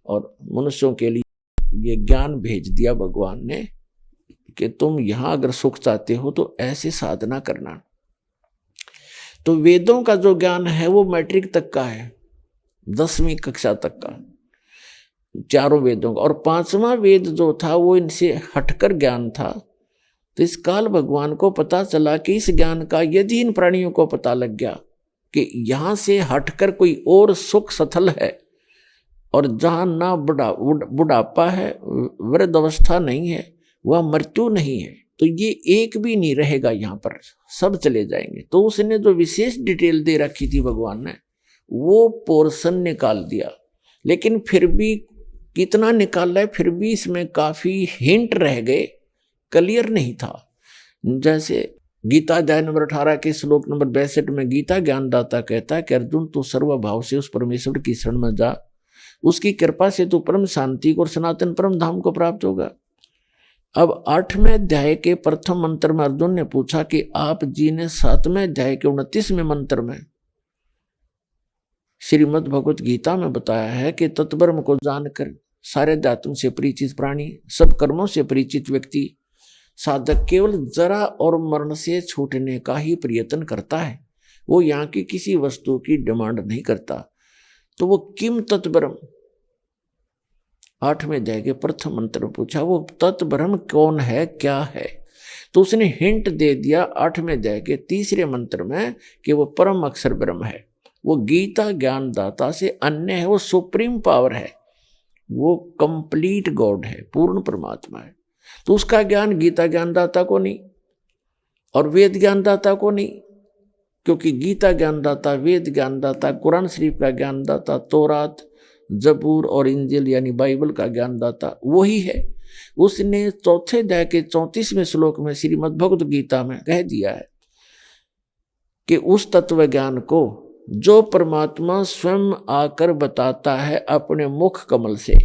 और मनुष्यों के लिए ये ज्ञान भेज दिया भगवान ने कि तुम यहाँ अगर सुख चाहते हो तो ऐसे साधना करना। तो वेदों का जो ज्ञान है वो मैट्रिक तक का है, 10वीं कक्षा तक का, 4 वेदों का। और 5वां वेद जो था वो इनसे हटकर ज्ञान था। तो इस काल भगवान को पता चला कि इस ज्ञान का यदि इन प्राणियों को पता लग गया कि यहाँ से हटकर कोई और सुख स्थल है, और जहाँ ना बुढ़ापा है, वृद्ध अवस्था नहीं है, वह मृत्यु नहीं है, तो ये एक भी नहीं रहेगा, यहाँ पर सब चले जाएंगे। तो उसने जो विशेष डिटेल दे रखी थी भगवान ने, वो पोर्शन निकाल दिया। लेकिन फिर भी कितना निकाला है, फिर भी इसमें काफी हिंट रह गए, क्लियर नहीं था। जैसे गीता अध्याय नंबर 18 के श्लोक नंबर 62 में गीता ज्ञानदाता कहता है कि अर्जुन तू सर्वभाव से उस परमेश्वर की शरण में जा, उसकी कृपा से तू परम शांति को और सनातन परम धाम को प्राप्त होगा। अब 8वें अध्याय के प्रथम मंत्र में अर्जुन ने पूछा कि आप जी ने 7वें अध्याय के 29वें मंत्र में श्रीमद् भगवत गीता में बताया है कि तत्ब्रह्म को जानकर सारे अध्यात्म से परिचित प्राणी, सब कर्मों से परिचित व्यक्ति, साधक केवल जरा और मरण से छूटने का ही प्रयत्न करता है। वो यहाँ की किसी वस्तु की डिमांड नहीं करता। तो वो किम तत्ब्रह्म, 8वें अध्याय के प्रथम मंत्र में पूछा वो तत्ब्रह्म कौन है, क्या है। तो उसने हिंट दे दिया 8वें अध्याय के 3रे मंत्र में कि वो परम अक्षर ब्रह्म है, वो गीता ज्ञानदाता से अन्य है, वो सुप्रीम पावर है, वो कंप्लीट गॉड है, पूर्ण परमात्मा है। तो उसका ज्ञान गीता ज्ञानदाता को नहीं और वेद ज्ञानदाता को नहीं, क्योंकि गीता ज्ञानदाता, वेद ज्ञानदाता, कुरान शरीफ का ज्ञानदाता, तौरात, जबूर और इंजिल यानी बाइबल का ज्ञानदाता वही है। उसने चौथे अध्याय के 34वें श्लोक में श्रीमद् भगवत गीता में कह दिया है कि उस तत्व ज्ञान को जो परमात्मा स्वयं आकर बताता है अपने मुख कमल से।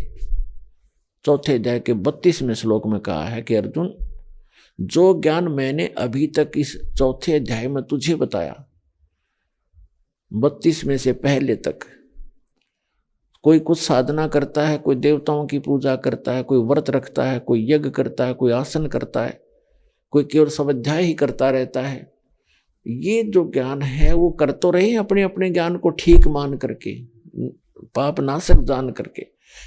चौथे अध्याय के 32वें श्लोक में कहा है कि अर्जुन, जो ज्ञान मैंने अभी तक इस चौथे अध्याय में तुझे बताया, 32 में से पहले तक, कोई कुछ साधना करता है, कोई देवताओं की पूजा करता है, कोई व्रत रखता है, कोई यज्ञ करता है, कोई आसन करता है, कोई केवल स्वाध्याय ही करता रहता है। ये जो ज्ञान है वो कर तो रहे हैं अपने अपने ज्ञान को ठीक मान करके, पाप नाशक जान करके,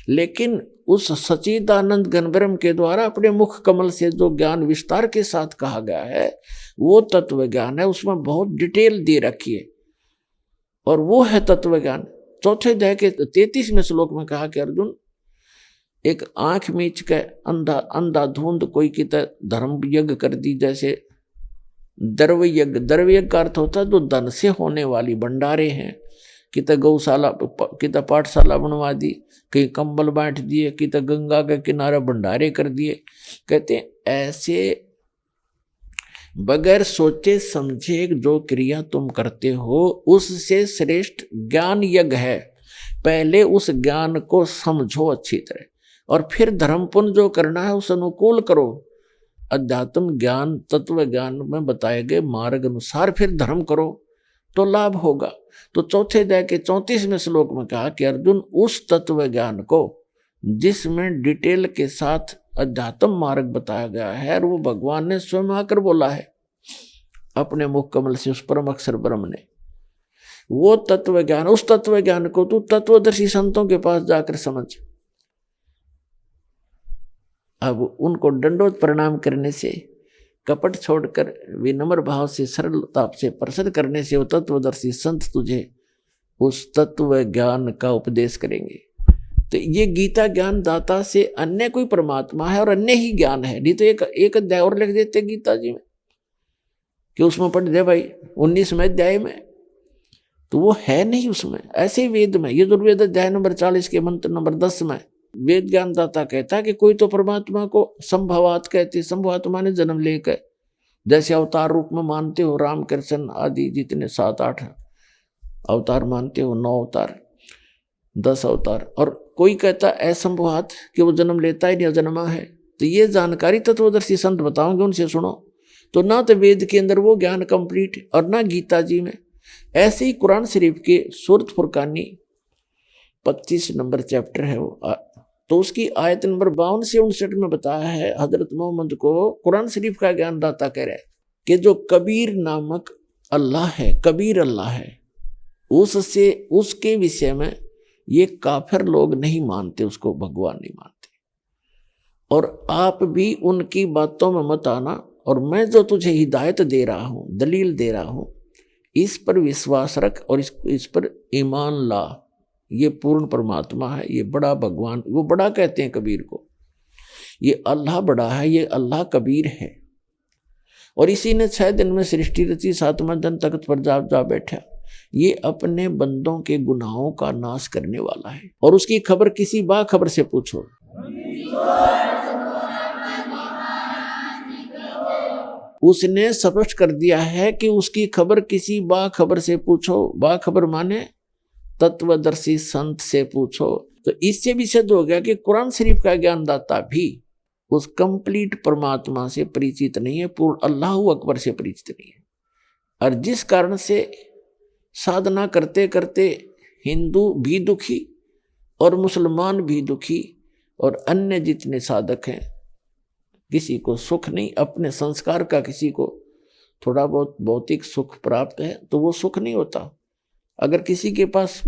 लेकिन उस सच्चिदानंद घन ब्रह्म के द्वारा अपने मुख कमल से जो ज्ञान विस्तार के साथ कहा गया है वो तत्व ज्ञान है। उसमें बहुत डिटेल दे रखी है और वो है तत्व ज्ञान। चौथे अध्याय के 33वें श्लोक में कहा कि अर्जुन, एक आंख मीच के अंधाधुंध कोई की धर्म यज्ञ कर दी, जैसे द्रव्य यज्ञ। द्रव्य यज्ञ का अर्थ होता है जो धन से होने वाली भंडारे हैं, कित गौशाला, कित पाठशाला बनवा दी, कहीं कंबल बांट दिए, कित गंगा के किनारे भंडारे कर दिए। कहते हैं ऐसे बगैर सोचे समझे जो क्रिया तुम करते हो उससे श्रेष्ठ ज्ञान यज्ञ है। पहले उस ज्ञान को समझो अच्छी तरह और फिर धर्म पुण्य जो करना है उस अनुकूल करो। अध्यात्म ज्ञान तत्व ज्ञान में बताए गए मार्ग अनुसार फिर धर्म करो तो लाभ होगा। तो चौथे अध्याय के 34वें श्लोक में कहा कि अर्जुन, उस तत्व ज्ञान को जिसमें डिटेल के साथ अध्यात्म मार्ग बताया गया है और वो भगवान ने स्वयं आकर बोला है अपने मुख कमल से, उस परम अक्षर ब्रह्म ने, वो तत्व ज्ञान, उस तत्व ज्ञान को तू तत्वदर्शी संतों के पास जाकर समझ। अब उनको दंडोत प्रणाम करने से, कपट छोड़कर विनम्र भाव से, सरलता से प्रसन्न करने से वो तत्वदर्शी संत तुझे उस तत्व ज्ञान का उपदेश करेंगे। तो ये गीता ज्ञान दाता से अन्य कोई परमात्मा है और अन्य ही ज्ञान है। नहीं तो एक अध्याय और लिख देते गीता जी में कि उसमें पढ़ दे भाई 19वें अध्याय में, तो वो है नहीं उसमें। ऐसे ही वेद में यजुर्वेद अध्याय नंबर 40 के मंत्र नंबर 10 में वेद ज्ञान दाता कहता है कि कोई तो परमात्मा को संभवात कहते, संभवात माने जन्म लेकर, जैसे अवतार रूप में मानते हो राम कृष्ण आदि जितने 7-8 अवतार मानते हो, 9 अवतार 10 अवतार, और कोई कहता असंभवात कि वो जन्म लेता ही नहीं, अजन्मा है। तो ये जानकारी तत्वदर्शी संत बताओगे, उनसे सुनो। तो ना तो वेद के अंदर वो ज्ञान कंप्लीट और ना गीता जी में। ऐसे ही कुरान शरीफ के सूरत फुरकानी 25 नंबर चैप्टर है वो, तो उसकी आयत नंबर 52 से 59 में बताया है हजरत मोहम्मद को कुरान शरीफ का ज्ञान दाता कह रहा है कि जो कबीर नामक अल्लाह है, कबीर अल्लाह है, उससे उसके विषय में ये काफिर लोग नहीं मानते, उसको भगवान नहीं मानते। और आप भी उनकी बातों में मत आना, और मैं जो तुझे हिदायत दे रहा हूँ, दलील दे रहा हूँ, इस पर विश्वास रख और इस पर ईमान ला। ये पूर्ण परमात्मा है, ये बड़ा भगवान, वो बड़ा कहते हैं कबीर को, ये अल्लाह बड़ा है, ये अल्लाह कबीर है। और इसी ने 6 दिन में सृष्टि रची, 7वां दिन तख्त पर जा बैठा। ये अपने बंदों के गुनाहों का नाश करने वाला है। और उसकी खबर किसी बाखबर से पूछो, उसने स्पष्ट कर दिया है कि उसकी खबर किसी बाखबर से पूछो। बाखबर माने तत्वदर्शी संत से पूछो। तो इससे भी सिद्ध हो गया कि कुरान शरीफ का ज्ञान दाता भी उस कंप्लीट परमात्मा से परिचित नहीं है, पूर्ण अल्लाह अकबर से परिचित नहीं है। और जिस कारण से साधना करते करते हिंदू भी दुखी और मुसलमान भी दुखी और अन्य जितने साधक हैं, किसी को सुख नहीं, अपने संस्कार का किसी को थोड़ा बहुत भौतिक सुख प्राप्त है तो वो सुख नहीं होता। अगर किसी के पास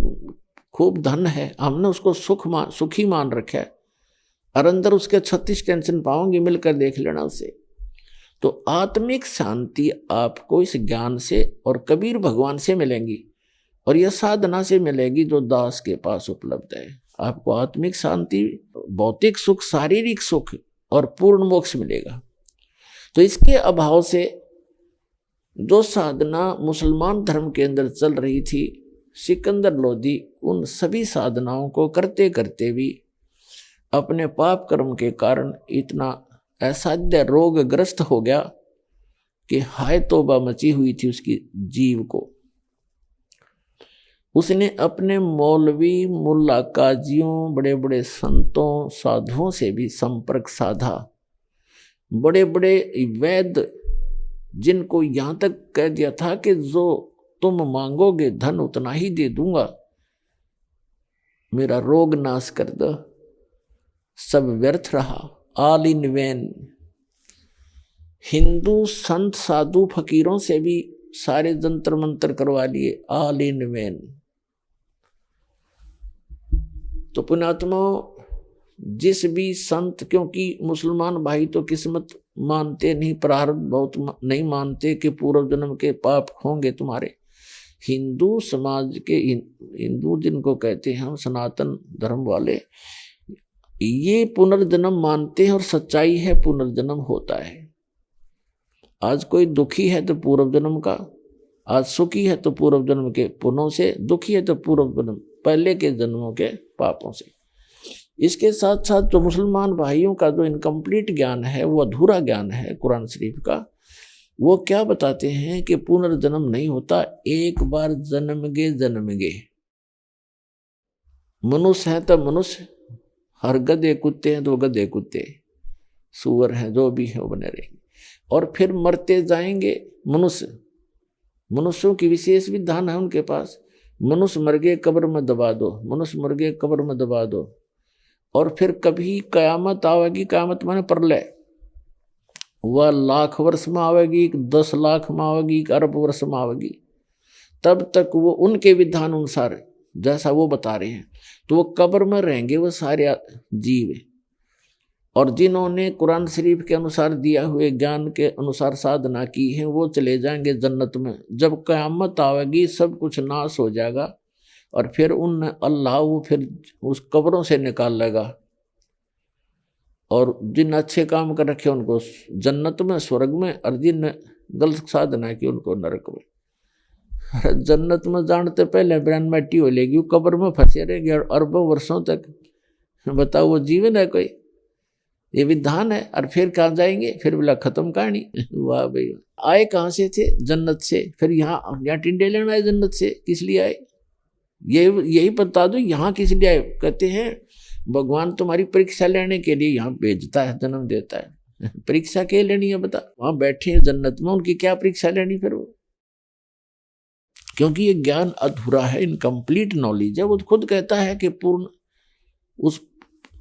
खूब धन है, हमने उसको सुखी मान रखा है, और अंदर उसके 36 टेंशन पाओगे, मिलकर देख लेना उसे। तो आत्मिक शांति आपको इस ज्ञान से और कबीर भगवान से मिलेंगी, और यह साधना से मिलेगी जो दास के पास उपलब्ध है। आपको आत्मिक शांति, भौतिक सुख, शारीरिक सुख और पूर्ण मोक्ष मिलेगा। तो इसके अभाव से जो साधना मुसलमान धर्म के अंदर चल रही थी, सिकंदर लोदी उन सभी साधनाओं को करते करते भी अपने पाप कर्म के कारण इतना असाध्य रोगग्रस्त हो गया कि हाय तौबा मची हुई थी उसकी जीव को। उसने अपने मौलवी, मुल्ला, काजियों, बड़े बड़े संतों, साधुओं से भी संपर्क साधा। बड़े बड़े वैद्य, जिनको यहां तक कह दिया था कि जो तुम मांगोगे धन उतना ही दे दूंगा, मेरा रोग नाश कर दो, सब व्यर्थ रहा, ऑल इन वैन। हिंदू संत, साधु, फकीरों से भी सारे जंतर मंत्र करवा लिए, ऑल इन वैन। तो पुण्यात्मा, जिस भी संत, क्योंकि मुसलमान भाई तो किस्मत मानते नहीं, प्रारब्ध बहुत नहीं मानते कि पूर्व जन्म के पाप होंगे तुम्हारे। हिंदू समाज के, हिंदू जिनको कहते हैं हम सनातन धर्म वाले, ये पुनर्जन्म मानते हैं और सच्चाई है, पुनर्जन्म होता है। आज कोई दुखी है तो पूर्व जन्म का, आज सुखी है तो पूर्व जन्म के पुण्यों से, दुखी है तो पूर्व जन्म पहले के जन्मों के पापों से। इसके साथ साथ जो मुसलमान भाइयों का जो इनकम्प्लीट ज्ञान है, वो अधूरा ज्ञान है कुरान शरीफ का, वो क्या बताते हैं कि पुनर्जन्म नहीं होता, एक बार जन्म गे। मनुष्य है तो मनुष्य, हर गधे कुत्ते हैं तो गधे कुत्ते, सुअर हैं, जो भी है वो बने रहेंगे, और फिर मरते जाएंगे मनुष्य। मनुष्यों की विशेष विधान है उनके पास, मनुष्य मर गए कब्र में दबा दो, मनुष्य मर गए कब्र में दबा दो। और फिर कभी कयामत आवेगी, कयामत माने प्रलय, वह लाख वर्ष में आवेगी, 10 लाख में आवेगी, 1 अरब वर्ष में आवेगी, तब तक वो उनके विधान अनुसार जैसा वो बता रहे हैं तो वो कब्र में रहेंगे वो सारे जीव। और जिन्होंने कुरान शरीफ के अनुसार दिया हुए ज्ञान के अनुसार साधना की है, वो चले जाएंगे जन्नत में। जब कयामत आवेगी सब कुछ नाश हो जाएगा और फिर उन अल्लाह वो फिर उस कब्रों से निकाल लेगा, और जिन अच्छे काम कर रखे उनको जन्नत में, स्वर्ग में, और जिन गलत साधना की उनको नरक में। जन्नत में जानते पहले ब्रैन मट्टी हो लेगी, कब्र में फंसे रहेंगे अरबों वर्षों तक। बताओ वो जीवन है कोई? ये विधान है। और फिर कहाँ जाएंगे? फिर बोला खत्म कहानी। वाह भाई, आए कहाँ से थे? जन्नत से। फिर यहाँ टिंडे लेना आए जन्नत से, किस लिए आए? यही बता दो, यहाँ किस लिए आए? कहते हैं भगवान तुम्हारी परीक्षा लेने के लिए यहाँ भेजता है, जन्म देता है। परीक्षा क्या लेनी है बता? वहां बैठे हैं जन्नत में, उनकी क्या परीक्षा लेनी फिर वो? क्योंकि ये ज्ञान अधूरा है, इनकम्प्लीट नॉलेज है। वो खुद कहता है कि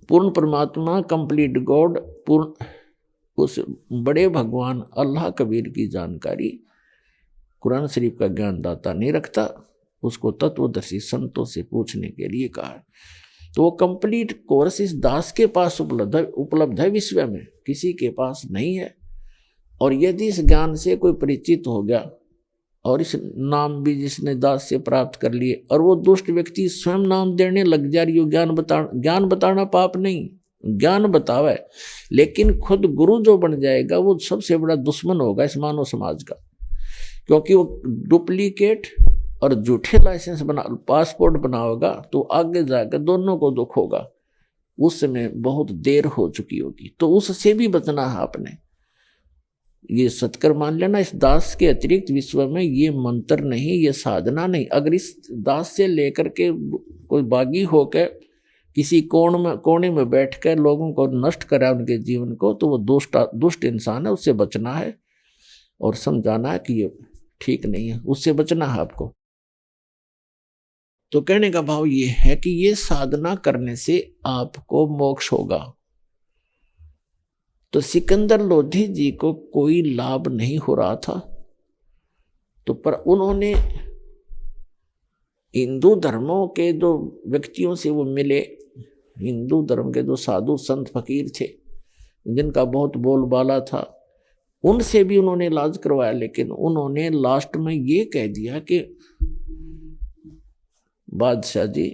पूर्ण परमात्मा, कंप्लीट गॉड, पूर्ण उस बड़े भगवान अल्लाह कबीर की जानकारी कुरान शरीफ का ज्ञानदाता नहीं रखता, उसको तत्वदर्शी संतों से पूछने के लिए कहा है। तो वो कंप्लीट कोर्स इस दास के पास उपलब्ध है, विश्व में किसी के पास नहीं है। और यदि इस ज्ञान से कोई परिचित हो गया और इस नाम भी जिसने दास से प्राप्त कर लिए, और वो दुष्ट व्यक्ति स्वयं नाम देने लग जा रही हो, ज्ञान बताना पाप नहीं, ज्ञान बतावे, लेकिन खुद गुरु जो बन जाएगा वो सबसे बड़ा दुश्मन होगा इस मानव समाज का। क्योंकि वो डुप्लीकेट और झूठे लाइसेंस पासपोर्ट बनाओगा तो आगे जाकर दोनों को दुख होगा। उस समय बहुत देर हो चुकी होगी, तो उससे भी बचना है आपने। ये सत्कर मान लेना, इस दास के अतिरिक्त विश्व में ये मंत्र नहीं, ये साधना नहीं। अगर इस दास से लेकर के कोई बागी होकर किसी कोने में बैठकर लोगों को नष्ट करा उनके जीवन को, तो वो दुष्ट इंसान है, उससे बचना है और समझाना है कि ये ठीक नहीं है, उससे बचना है आपको। तो कहने का भाव ये है कि ये साधना करने से आपको मोक्ष होगा। तो सिकंदर लोधी जी को कोई लाभ नहीं हो रहा था, तो पर उन्होंने हिंदू धर्मों के जो व्यक्तियों से वो मिले, हिंदू धर्म के जो साधु संत फकीर थे जिनका बहुत बोलबाला था, उनसे भी उन्होंने इलाज करवाया। लेकिन उन्होंने लास्ट में ये कह दिया कि बादशाह जी,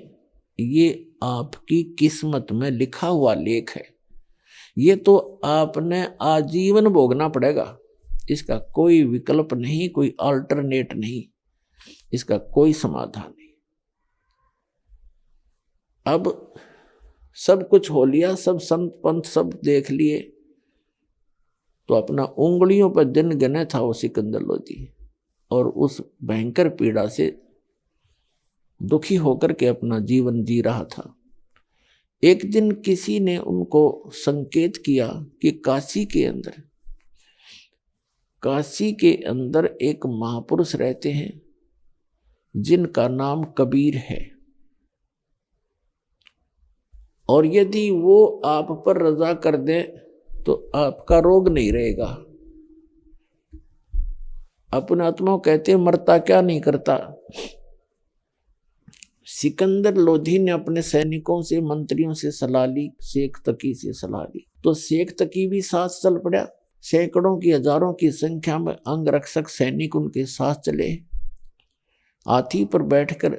ये आपकी किस्मत में लिखा हुआ लेख है, ये तो आपने आजीवन भोगना पड़ेगा, इसका कोई विकल्प नहीं, कोई अल्टरनेट नहीं, इसका कोई समाधान नहीं। अब सब कुछ हो लिया, सब संत पंत सब देख लिए, तो अपना उंगलियों पर दिन गिने था वो सिकंदर लोधी, और उस भयंकर पीड़ा से दुखी होकर के अपना जीवन जी रहा था। एक दिन किसी ने उनको संकेत किया कि काशी के अंदर एक महापुरुष रहते हैं जिनका नाम कबीर है, और यदि वो आप पर रजा कर दें तो आपका रोग नहीं रहेगा। अपने आत्मा कहते हैं मरता क्या नहीं करता। सिकंदर लोधी ने अपने सैनिकों से, मंत्रियों से सलाह ली, शेख तकी से सलाह ली, तो शेख तकी भी साथ चल पड़ा। सैकड़ों की, हजारों की संख्या में अंगरक्षक सैनिक उनके साथ चले। हाथी पर बैठकर,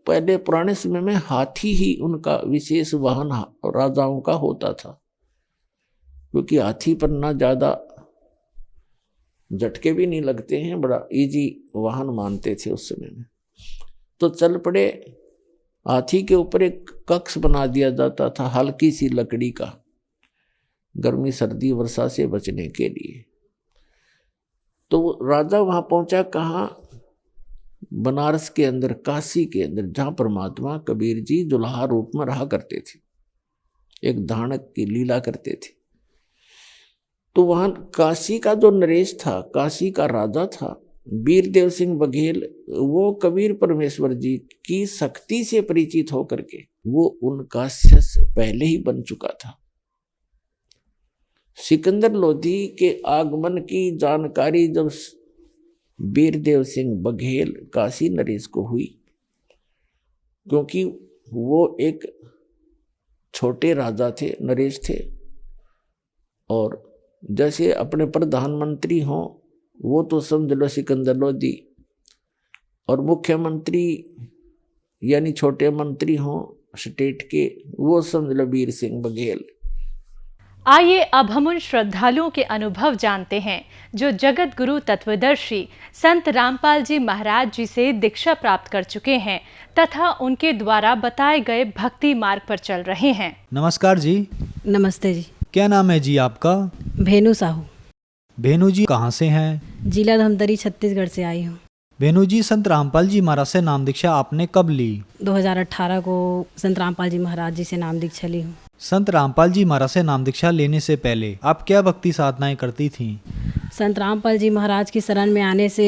पहले पुराने समय में हाथी ही उनका विशेष वाहन राजाओं का होता था, क्योंकि हाथी पर ना ज्यादा झटके भी नहीं लगते हैं, बड़ा इजी वाहन मानते थे उस समय में। तो चल पड़े। हाथी के ऊपर एक कक्ष बना दिया जाता था, हल्की सी लकड़ी का, गर्मी सर्दी वर्षा से बचने के लिए। तो राजा वहां पहुंचा, कहाँ? बनारस के अंदर, काशी के अंदर, जहां परमात्मा कबीर जी दुल्हा रूप में रहा करते थे, एक धानक की लीला करते थे। तो वहां काशी का जो नरेश था, काशी का राजा था वीरदेव सिंह बघेल, वो कबीर परमेश्वर जी की शक्ति से परिचित होकर के वो उनका शिष्य पहले ही बन चुका था। सिकंदर लोधी के आगमन की जानकारी जब वीरदेव सिंह बघेल काशी नरेश को हुई, क्योंकि वो एक छोटे राजा थे, नरेश थे, और जैसे अपने प्रधानमंत्री हों वो तो समझ लो सिकंदर लोधी, और मुख्यमंत्री यानी छोटे मंत्री हों स्टेट के, वो समझ लो वीर सिंह बघेल। आइए अब हम उन श्रद्धालुओं के अनुभव जानते हैं जो जगत गुरु तत्वदर्शी संत रामपाल जी महाराज जी से दीक्षा प्राप्त कर चुके हैं तथा उनके द्वारा बताए गए भक्ति मार्ग पर चल रहे हैं। नमस्कार जी। नमस्ते जी। क्या नाम है जी आपका? भेनु साहू। भेनु जी कहाँ से हैं? जिला धमतरी छत्तीसगढ़ से आई हूँ। भेनु जी, संत रामपाल जी महाराज से नाम दीक्षा आपने कब ली? 2018 को संत रामपाल जी महाराज जी से नाम दीक्षा ली हूँ। संत रामपाल जी महाराज से नाम दीक्षा लेने से पहले आप क्या भक्ति साधनाएं करती थीं? संत रामपाल जी महाराज की शरण में आने से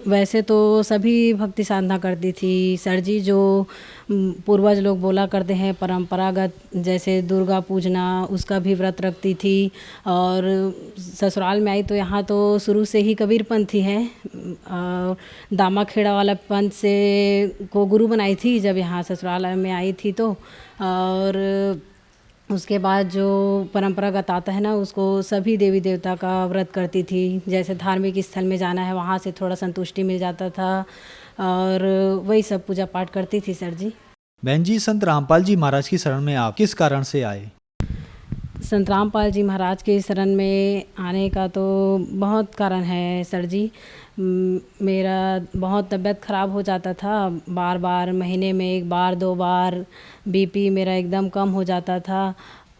वैसे तो सभी भक्ति साधना करती थी सर जी, जो पूर्वज लोग बोला करते हैं परंपरागत, जैसे दुर्गा पूजना, उसका भी व्रत रखती थी। और ससुराल में आई तो यहाँ तो शुरू से ही कबीर पंथी है, दामा खेड़ा वाला पंथ से को गुरु बनाई थी जब यहाँ ससुराल में आई थी तो। और उसके बाद जो परंपरागत आता है ना, उसको सभी देवी देवता का व्रत करती थी। जैसे धार्मिक स्थल में जाना है, वहाँ से थोड़ा संतुष्टि मिल जाता था, और वही सब पूजा पाठ करती थी सर जी। बहन जी, संत रामपाल जी महाराज की शरण में आप किस कारण से आए? संत रामपाल जी महाराज के शरण में आने का तो बहुत कारण है सर जी। मेरा बहुत तबीयत ख़राब हो जाता था, बार बार महीने में 1 बार 2 बार बीपी मेरा एकदम कम हो जाता था,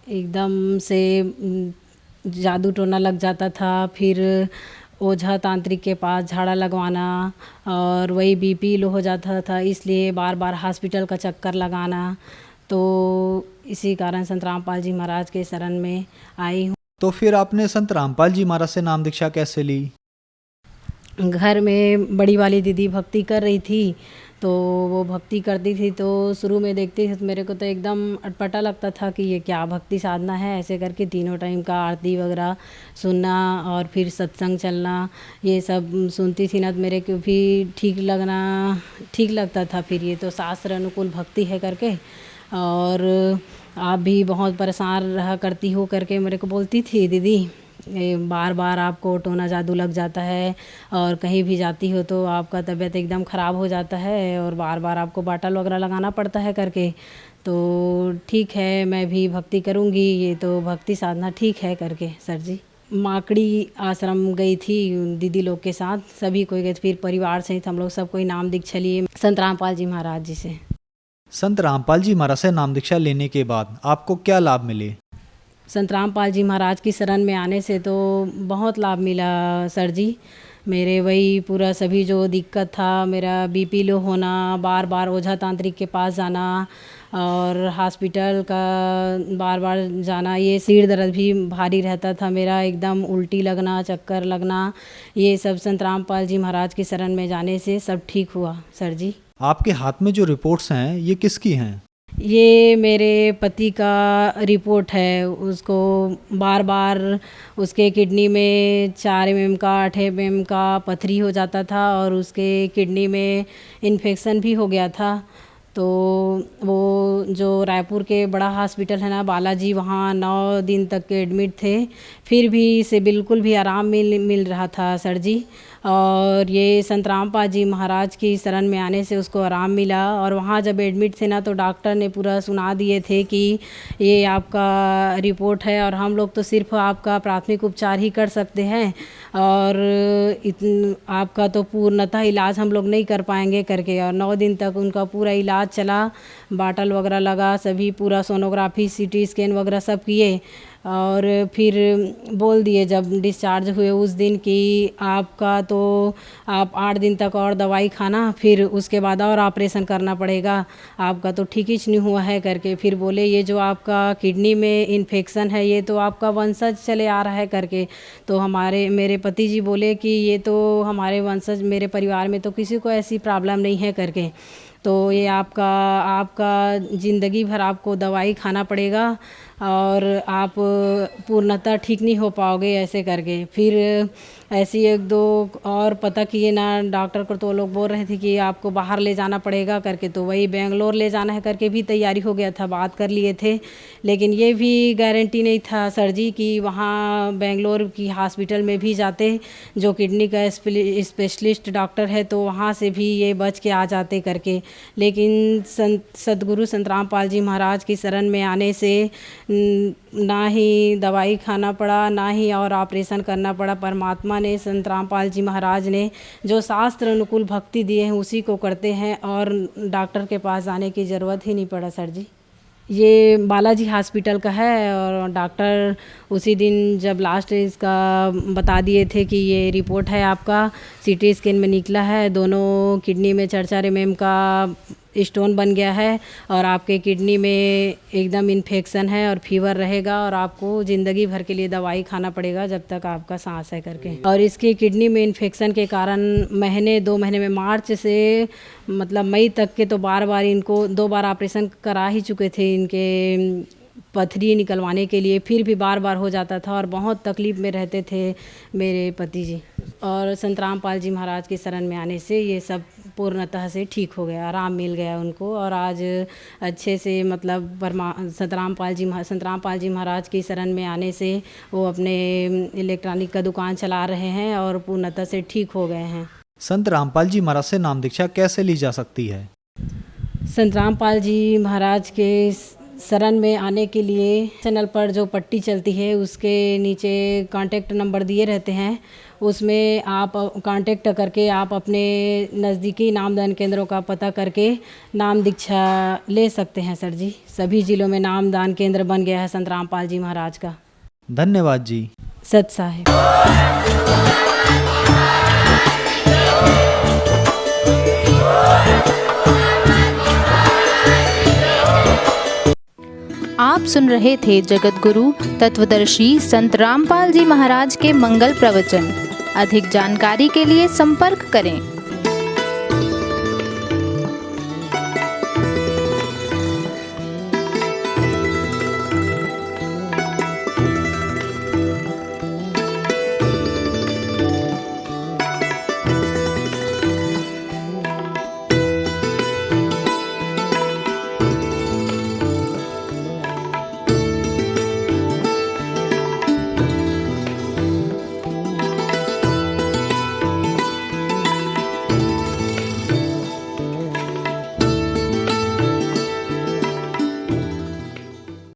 एकदम से जादू टोना लग जाता था। फिर ओझा तांत्रिक के पास झाड़ा लगवाना, और वही बीपी लो हो जाता था, इसलिए बार बार हॉस्पिटल का चक्कर लगाना। तो इसी कारण संत रामपाल जी महाराज के शरण में आई हूँ। तो फिर आपने संत रामपाल जी महाराज से नाम दीक्षा कैसे ली? घर में बड़ी वाली दीदी भक्ति कर रही थी, तो वो भक्ति करती थी, तो शुरू में देखती थी तो मेरे को तो एकदम अटपटा लगता था कि ये क्या भक्ति साधना है। ऐसे करके तीनों टाइम का आरती वगैरह सुनना और फिर सत्संग चलना, ये सब सुनती थी ना, तो मेरे को भी ठीक लगता था। फिर ये तो शास्त्र अनुकूल भक्ति है करके, और आप भी बहुत परेशान रहा करती हो करके मेरे को बोलती थी दीदी, बार बार आपको टोना जादू लग जाता है, और कहीं भी जाती हो तो आपका तबीयत एकदम ख़राब हो जाता है, और बार बार आपको बाटल वगैरह लगाना पड़ता है करके। तो ठीक है, मैं भी भक्ति करूँगी, ये तो भक्ति साधना ठीक है करके सर जी। माकड़ी आश्रम गई थी दीदी लोग के साथ, सभी कोई गए, फिर परिवार सहित हम लोग सब कोई नाम दीक्षा लिए संत रामपाल जी महाराज जी से। संत रामपाल जी महाराज से नाम दीक्षा लेने के बाद आपको क्या लाभ मिले? संत रामपाल जी महाराज की शरण में आने से तो बहुत लाभ मिला सर जी। मेरे वही पूरा सभी जो दिक्कत था, मेरा बीपी लो होना, बार बार ओझा तांत्रिक के पास जाना और हॉस्पिटल का बार बार जाना, ये सिर दर्द भी भारी रहता था मेरा, एकदम उल्टी लगना, चक्कर लगना, ये सब संत रामपाल जी महाराज की शरण में जाने से सब ठीक हुआ सर जी। आपके हाथ में जो रिपोर्ट्स हैं ये किसकी हैं? ये मेरे पति का रिपोर्ट है। उसको बार बार उसके किडनी में 4 mm का 8 mm का पथरी हो जाता था और उसके किडनी में इन्फेक्शन भी हो गया था। तो वो जो रायपुर के बड़ा हॉस्पिटल है ना बालाजी, वहाँ 9 दिन तक के एडमिट थे, फिर भी इसे बिल्कुल भी आराम मिल रहा था सर जी। और ये संत रामपाल जी महाराज की शरण में आने से उसको आराम मिला। और वहाँ जब एडमिट थे ना तो डॉक्टर ने पूरा सुना दिए थे कि ये आपका रिपोर्ट है और हम लोग तो सिर्फ आपका प्राथमिक उपचार ही कर सकते हैं और आपका तो पूर्णतः इलाज हम लोग नहीं कर पाएंगे करके। और 9 दिन तक उनका पूरा इलाज चला, बाटल वगैरह लगा, सभी पूरा सोनोग्राफी CT स्कैन वगैरह सब किए और फिर बोल दिए जब डिस्चार्ज हुए उस दिन कि आपका तो आप 8 दिन तक और दवाई खाना, फिर उसके बाद और ऑपरेशन करना पड़ेगा, आपका तो ठीक ही नहीं हुआ है करके। फिर बोले ये जो आपका किडनी में इन्फेक्शन है ये तो आपका वंशज चले आ रहा है करके। तो मेरे पति जी बोले कि ये तो हमारे वंशज, मेरे परिवार में तो किसी को ऐसी प्रॉब्लम नहीं है करके, तो ये आपका ज़िंदगी भर आपको दवाई खाना पड़ेगा और आप पूर्णतः ठीक नहीं हो पाओगे ऐसे करके। फिर ऐसी 1-2 और पता किए ना डॉक्टर को, तो लोग बोल रहे थे कि आपको बाहर ले जाना पड़ेगा करके, तो वही बेंगलोर ले जाना है करके भी तैयारी हो गया था, बात कर लिए थे। लेकिन ये भी गारंटी नहीं था सर जी कि वहाँ बेंगलोर की हॉस्पिटल में भी जाते जो किडनी का स्पेशलिस्ट डॉक्टर है तो वहाँ से भी ये बच के आ जाते करके। लेकिन सदगुरु संत रामपाल जी महाराज की शरण में आने से ना ही दवाई खाना पड़ा, ना ही और ऑपरेशन करना पड़ा। परमात्मा ने, संत रामपाल जी महाराज ने जो शास्त्र अनुकूल भक्ति दिए हैं उसी को करते हैं और डॉक्टर के पास जाने की ज़रूरत ही नहीं पड़ा सर जी। ये बालाजी हॉस्पिटल का है और डॉक्टर उसी दिन जब लास्ट इसका बता दिए थे कि ये रिपोर्ट है आपका, CT स्कैन में निकला है, दोनों किडनी में 4-4 mm का स्टोन बन गया है और आपके किडनी में एकदम इन्फेक्शन है और फीवर रहेगा और आपको ज़िंदगी भर के लिए दवाई खाना पड़ेगा जब तक आपका सांस है करके। और इसकी किडनी में इन्फेक्शन के कारण 2 महीने में मार्च से मतलब मई तक के तो बार बार इनको 2 बार ऑपरेशन करा ही चुके थे इनके पथरी निकलवाने के लिए, फिर भी बार बार हो जाता था और बहुत तकलीफ़ में रहते थे मेरे पति जी। और संत रामपाल जी महाराज के शरण में आने से ये सब पूर्णतः से ठीक हो गया, आराम मिल गया उनको और आज अच्छे से मतलब संत रामपाल जी महाराज की शरण में आने से वो अपने इलेक्ट्रॉनिक का दुकान चला रहे हैं और पूर्णतः से ठीक हो गए हैं। संत रामपाल जी महाराज से नाम दीक्षा कैसे ली जा सकती है? संत रामपाल जी महाराज के शरण में आने के लिए चैनल पर जो पट्टी चलती है उसके नीचे कांटेक्ट नंबर दिए रहते हैं, उसमें आप कांटेक्ट करके आप अपने नज़दीकी नामदान केंद्रों का पता करके नाम दीक्षा ले सकते हैं सर जी। सभी ज़िलों में नामदान केंद्र बन गया है संत रामपाल जी महाराज का। धन्यवाद जी। सत साहिब। आप सुन रहे थे जगत गुरु तत्वदर्शी संत रामपाल जी महाराज के मंगल प्रवचन। अधिक जानकारी के लिए संपर्क करें